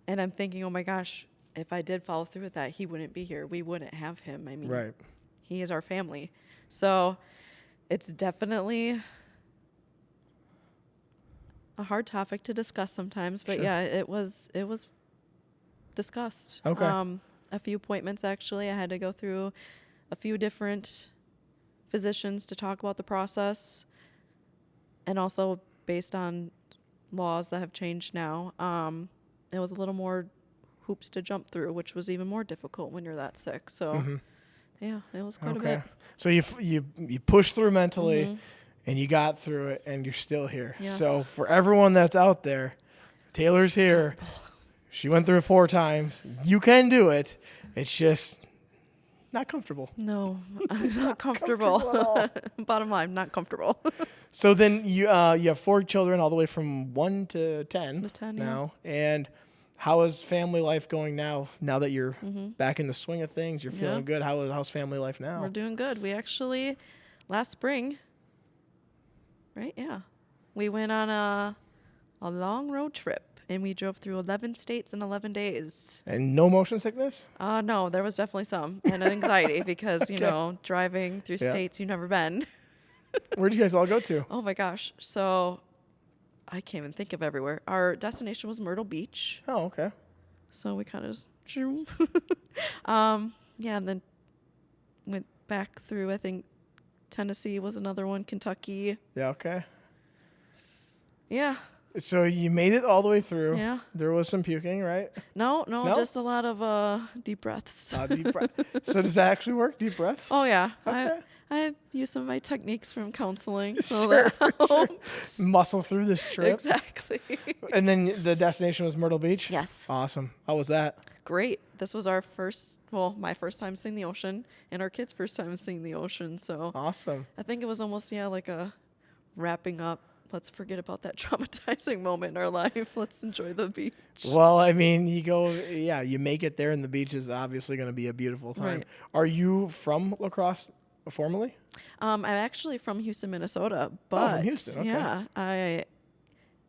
and I'm thinking, oh my gosh, if I did follow through with that, he wouldn't be here. We wouldn't have him. I mean, Right. he is our family. So it's definitely a hard topic to discuss sometimes, but Sure. yeah, it was discussed. Okay. A few appointments actually. I had to go through a few different physicians to talk about the process, and also based on laws that have changed now, it was a little more hoops to jump through, which was even more difficult when you're that sick. So yeah, it was quite a Okay. bit. So you pushed through mentally, Mm-hmm. and you got through it, and you're still here. Yes. So for everyone that's out there, Taylor's here. She went through it 4 times. You can do it. It's just not comfortable. No, I'm not comfortable. Bottom line, not comfortable. So then you have 4 children, all the way from 1 to 10, To 10, yeah. now. And how is family life going now? Now that you're back in the swing of things, you're feeling Yeah. good. How's family life now? We're doing good. We actually, last spring, right? Yeah. We went on a long road trip and we drove through 11 states in 11 days. And no motion sickness? No, there was definitely some. And anxiety because, you Okay. know, driving through Yeah. states you've never been. Where'd you guys all go to? Oh my gosh. So I can't even think of everywhere. Our destination was Myrtle Beach. Oh, okay. So we kind of just, yeah, and then went back through, I think, Tennessee was another one, Kentucky. Yeah, okay. Yeah. So you made it all the way through. Yeah. There was some puking, right? No, No? just a lot of deep breaths. Deep breath. So does that actually work? Deep breaths? Oh, yeah. Okay. I use some of my techniques from counseling. So Sure, that sure. helps. Muscle through this trip. Exactly. And then the destination was Myrtle Beach? Yes. Awesome. How was that? Great. This was our my first time seeing the ocean and our kids' first time seeing the ocean. So Awesome. I think it was almost, like a wrapping up. Let's forget about that traumatizing moment in our life. Let's enjoy the beach. Well, I mean, you make it there, and the beach is obviously going to be a beautiful time. Right. Are you from La Crosse formerly? I'm actually from Houston, Minnesota, but from Houston, okay. yeah, I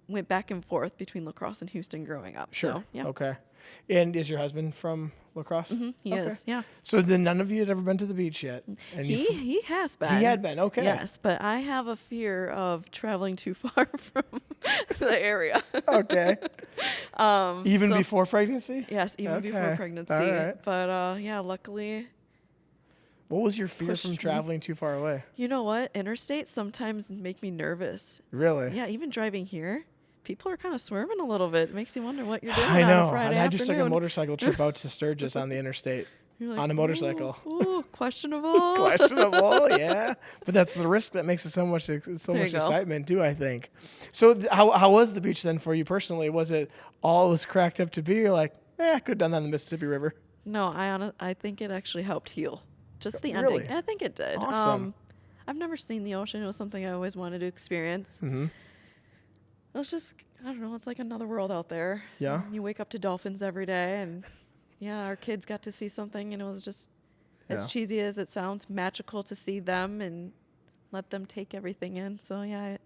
went back and forth between La Crosse and Houston growing up. Sure. So, yeah. Okay. And is your husband from La Crosse? He is, yeah. So then none of you had ever been to the beach yet? And He has been. He had been, okay. Yes, but I have a fear of traveling too far from the area. Okay. Even so- before pregnancy? Yes, even Okay. before pregnancy. All right. But yeah, luckily, What was your fear Pushed from me. traveling too far away? you know what? Interstates sometimes make me nervous. Really? Yeah, even driving here, people are kind of swerving a little bit. It makes you wonder what you're doing I on know. a Friday And I just took a afternoon. motorcycle trip out to Sturgis on the interstate. You're like, on a motorcycle. Ooh, questionable. Questionable, yeah. But that's the risk that makes it so much There you go. excitement too, I think. So how was the beach then for you personally? Was it all it was cracked up to be? You're like, I could have done that in the Mississippi River. No, I think it actually helped heal. Just the Really? ending. I think it did. Awesome. I've never seen the ocean. It was something I always wanted to experience. Mm-hmm. It was just, I don't know, it's like another world out there. Yeah. You wake up to dolphins every day, and yeah, our kids got to see something, and it was just, Yeah. as cheesy as it sounds, magical to see them and let them take everything in. So yeah, I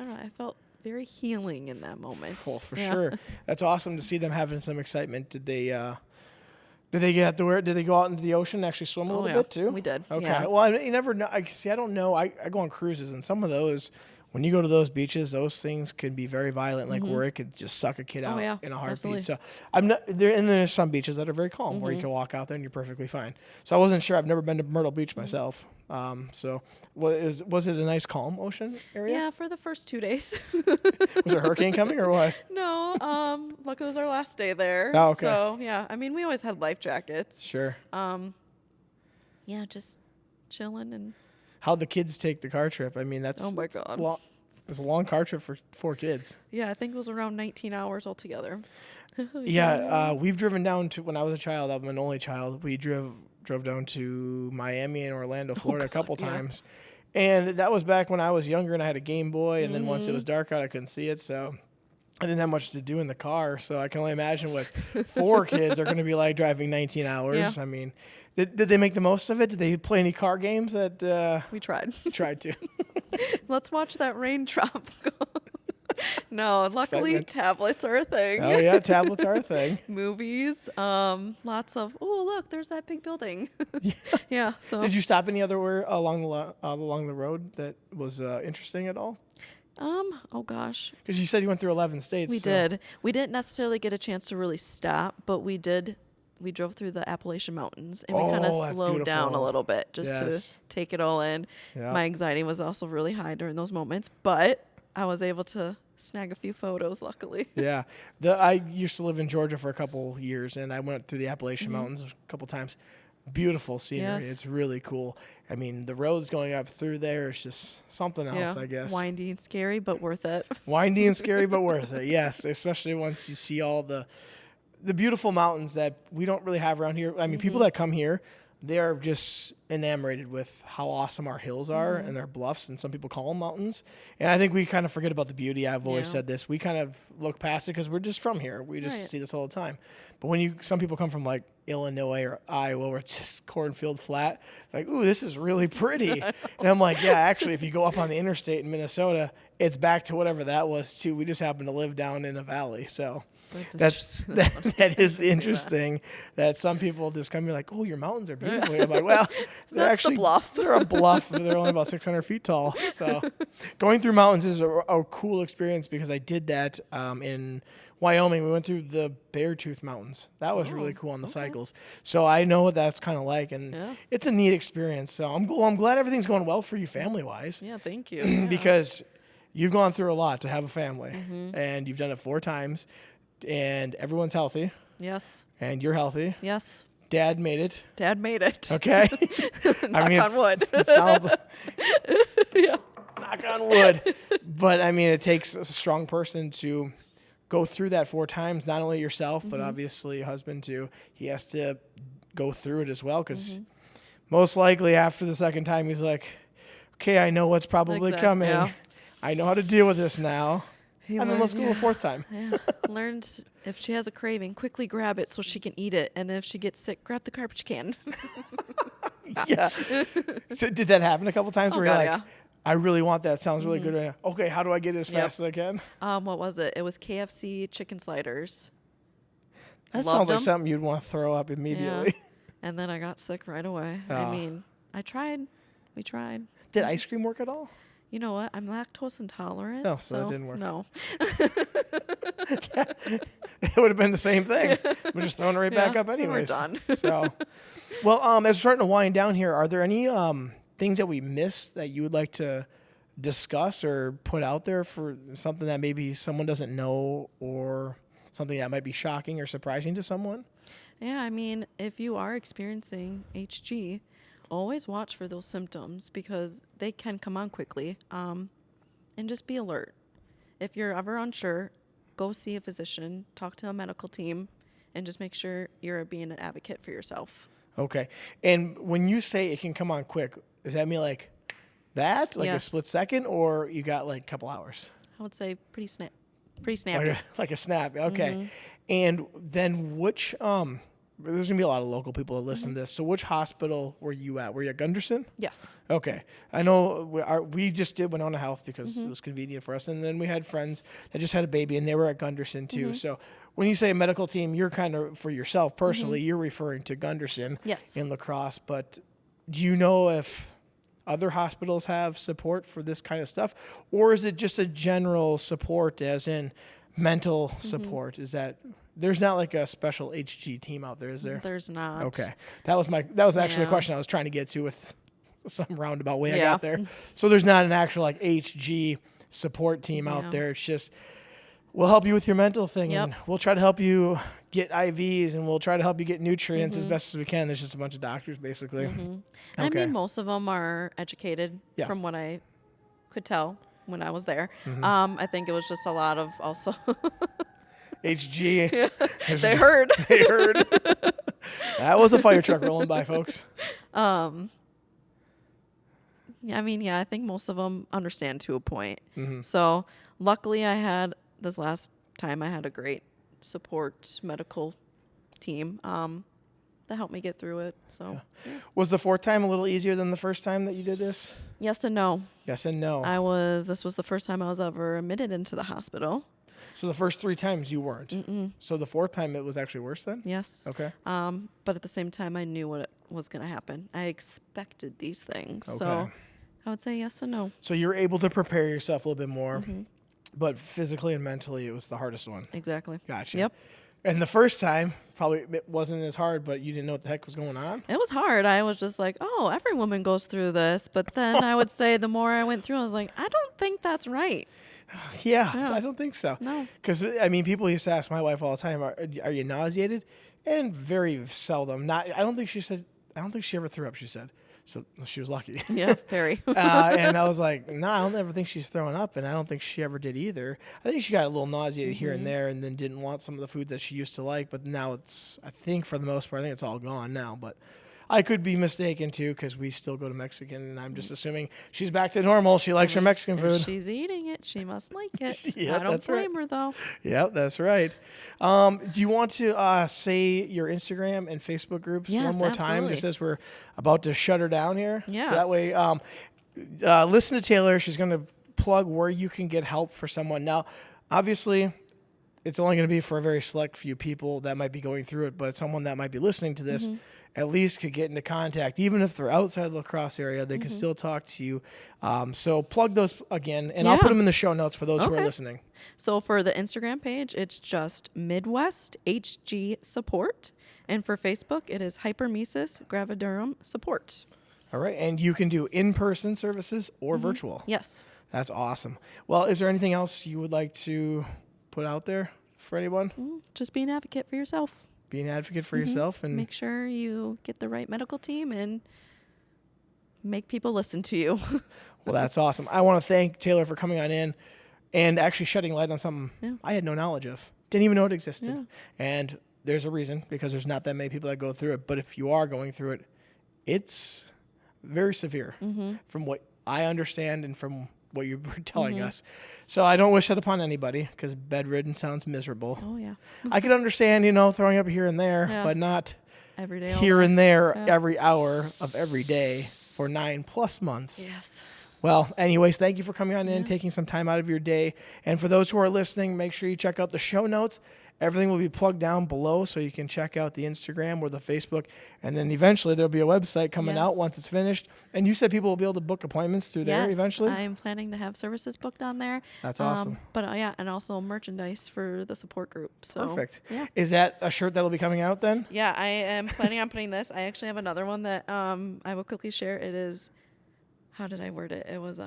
don't know, I felt very healing in that moment. Well, for Yeah. sure. That's awesome to see them having some excitement. Did they get to where? Did they go out into the ocean and actually swim a Oh, little yeah. bit too? We did, Okay. yeah. Well, you never know. I don't know. I go on cruises, and some of those, when you go to those beaches, those things can be very violent, like where it could just suck a kid out yeah. in a heartbeat. Absolutely. So I'm not there. And there's some beaches that are very calm where you can walk out there and you're perfectly fine. So I wasn't sure. I've never been to Myrtle Beach myself. So was it a nice calm ocean area? Yeah, for the first 2 days. Was there a hurricane coming or what? No, look, it was our last day there. Oh, okay. So yeah, I mean, we always had life jackets. Sure. Yeah, just chilling and. How'd the kids take the car trip? I mean, that's Oh my God. It's a long car trip for 4 kids. Yeah, I think it was around 19 hours altogether. Yeah, we've driven down to, when I was a child, I'm an only child, we drove down to Miami and Orlando, Florida a couple yeah. times. And that was back when I was younger and I had a Game Boy, and then once it was dark out, I couldn't see it, so I didn't have much to do in the car. So I can only imagine what 4 kids are going to be like driving 19 hours. Yeah. I mean, did they make the most of it? Did they play any car games that We tried. tried to? Let's watch that raindrop. No, luckily excitement. tablets are a thing. Oh, yeah, tablets are a thing. Movies, lots of, oh, look, there's that big building. Yeah, so. Did you stop anywhere along the road that was interesting at all? Oh gosh. Because you said you went through 11 states. We so- did. We didn't necessarily get a chance to really stop, but we did. We drove through the Appalachian Mountains, and we kind of Oh, that's slowed down a beautiful. little bit just Yes. to take it all in. Yeah. My anxiety was also really high during those moments, but I was able to snag a few photos, luckily. Yeah. I used to live in Georgia for a couple years, and I went through the Appalachian Mountains a couple times. Beautiful scenery. Yes. It's really cool. I mean, the roads going up through there is just something else, I guess. Windy and scary, but worth it. Windy and scary, but worth it. Yes, especially once you see all the beautiful mountains that we don't really have around here. I mean, people that come here, they are just enamored with how awesome our hills are and their bluffs, and some people call them mountains. And I think we kind of forget about the beauty. I've always Yeah. said this. We kind of look past it because we're just from here. We just Right. see this all the time. But when some people come from like Illinois or Iowa where it's just cornfield flat, like, ooh, this is really pretty. And I'm like, yeah, actually, if you go up on the interstate in Minnesota, it's back to whatever that was too. We just happen to live down in a valley. So That's interesting. that is interesting that some people just come and be like, oh, your mountains are beautiful. I'm like, well, they're That's actually the bluff. They're a bluff. They're only about 600 feet tall. So going through mountains is a cool experience because I did that in Wyoming. We went through the Beartooth Mountains. That was really cool on the cycles. So I know what that's kind of like, and Yeah. it's a neat experience. So I'm glad everything's going well for you family-wise. Yeah, thank you. Yeah. Because you've gone through a lot to have a family, and you've done it 4 times, and everyone's healthy, Yes. and you're healthy. Yes. Dad made it. Dad made it. Okay. Knock on wood. It sounds Yeah. knock on wood. But I mean, it takes a strong person to go through that 4 times. Not only yourself, but obviously your husband too. He has to go through it as well, because most likely after the second time, he's like, "Okay, I know what's probably coming. Yeah. I know how to deal with this now. He And then let's go a fourth time. Yeah. Learned if she has a craving, quickly grab it so she can eat it. And if she gets sick, grab the garbage can. Yeah. So did that happen a couple times where you're like, yeah. I really want that. Sounds really good. Right now. Okay, how do I get it as fast as I can? What was it? It was KFC chicken sliders. That Loved sounds like them. something you'd want to throw up immediately. Yeah. And then I got sick right away. Oh. I mean, I tried. We tried. Did ice cream work at all? You know what? I'm lactose intolerant. Oh, so that didn't work. No. It would have been the same thing. We're just throwing it right back up We're anyways. done. So, well, as we're starting to wind down here, are there any things that we missed that you would like to discuss or put out there for something that maybe someone doesn't know or something that might be shocking or surprising to someone? Yeah, I mean, if you are experiencing HG, always watch for those symptoms because they can come on quickly. And just be alert. If you're ever unsure, go see a physician, talk to a medical team, and just make sure you're being an advocate for yourself. Okay. And when you say it can come on quick, does that mean like that, like a Yes. split second, or you got like a couple hours? I would say pretty snappy. Like a snap. Okay. And then which there's gonna be a lot of local people that listen to this. So which hospital were you at? Were you at Gunderson? Yes. Okay. I know we just did Winona Health because it was convenient for us. And then we had friends that just had a baby and they were at Gunderson too. So when you say a medical team, you're kind of, for yourself personally, you're referring to Gunderson Yes. in La Crosse. But do you know if other hospitals have support for this kind of stuff? Or is it just a general support as in mental support? Is that... There's not like a special HG team out there, is there? There's not. Okay. That was actually a Yeah. question I was trying to get to with some roundabout way I Yeah. got there. So there's not an actual like HG support team out Yeah. there. It's just we'll help you with your mental thing Yep. and we'll try to help you get IVs and we'll try to help you get nutrients as best as we can. There's just a bunch of doctors basically. And Okay. I mean, most of them are educated Yeah. from what I could tell when I was there. I think it was just a lot of also... HG. they heard. They heard. That was a fire truck rolling by, folks. Yeah, I mean, yeah, I think most of them understand to a point. So luckily this last time I had a great support medical team that helped me get through it. So Was the fourth time a little easier than the first time that you did this? yes and no. Yes and no. This was the first time I was ever admitted into the hospital. So the first 3 times you weren't. So the fourth time it was actually worse then? Yes. Okay. But at the same time, I knew what was going to happen. I expected these things. So Okay. I would say yes and no. So you were able to prepare yourself a little bit more, but physically and mentally it was the hardest one. Exactly. Gotcha. Yep. And the first time probably it wasn't as hard, but you didn't know what the heck was going on? It was hard. I was just like, oh, every woman goes through this. But then I would say the more I went through, I was like, I don't think that's right. Yeah, Yeah. I don't think so. No. Because, I mean, people used to ask my wife all the time, are you nauseated? And very seldom. I don't think she ever threw up, she said. So she was lucky. Yeah, very. And I was like, no, I don't ever think she's throwing up, and I don't think she ever did either. I think she got a little nauseated here and there and then didn't want some of the foods that she used to like, but now I think for the most part, I think it's all gone now. But I could be mistaken, too, because we still go to Mexican, and I'm just assuming she's back to normal. She likes her Mexican If food. she's eating it, she must like it. Yeah, I don't that's right. blame her, though. Yep, that's right. Do you want to say your Instagram and Facebook groups one Yes, more time, absolutely. just as we're about to shut her down here? Yes. So that way, listen to Taylor. She's going to plug where you can get help for someone. Now, obviously, it's only going to be for a very select few people that might be going through it, but someone that might be listening to this at least could get into contact. Even if they're outside the La Crosse area, they can still talk to you. So plug those again, and I'll put Yeah. them in the show notes for those who are Okay. listening. So for the Instagram page, it's just Midwest HG Support. And for Facebook, it is Hyperemesis Gravidarum Support. All right, and you can do in-person services or virtual. Yes. That's awesome. Well, is there anything else you would like to put out there for anyone? Just be an advocate for yourself. Be an advocate for yourself and Make sure you get the right medical team and make people listen to you. well, that's awesome. I want to thank Taylor for coming on in and actually shedding light on something I had no knowledge of. Didn't even know it existed. Yeah. And there's a reason, because there's not that many people that go through it. But if you are going through it, it's very severe from what I understand and from what you were telling us. So I don't wish that upon anybody because bedridden sounds miserable. Oh yeah. I could understand, throwing up here and there, but not Every day. here and there every hour of every day for 9+ months. Yes. Well, anyways, thank you for coming on in, taking some time out of your day. And for those who are listening, make sure you check out the show notes. Everything will be plugged down below so you can check out the Instagram or the Facebook. And then eventually there'll be a website coming out once it's finished. And you said people will be able to book appointments through there eventually? I'm planning to have services booked on there. That's awesome. But and also merchandise for the support group. So, perfect. Yeah. Is that a shirt that'll be coming out then? Yeah, I am planning on putting this. I actually have another one that I will quickly share. It is, how did I word it? It was,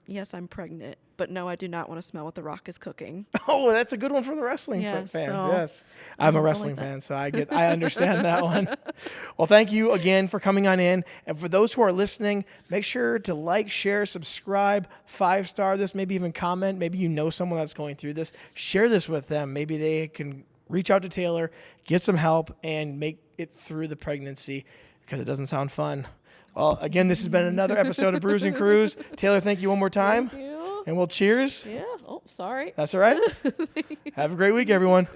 yes, I'm pregnant, but no, I do not want to smell what The Rock is cooking. Oh, that's a good one for the wrestling fans. So Yes, I'm a wrestling fan, so I understand that one. Well, thank you again for coming on in, and for those who are listening, make sure to like, share, subscribe, 5-star this, maybe even comment. Maybe you know someone that's going through this. Share this with them. Maybe they can reach out to Taylor, get some help, and make it through the pregnancy because it doesn't sound fun. Well, again, this has been another episode of Brews and Crews. Taylor, thank you one more time. Thank you. And we'll cheers. Yeah. Oh, sorry. That's all right. Have a great week, everyone.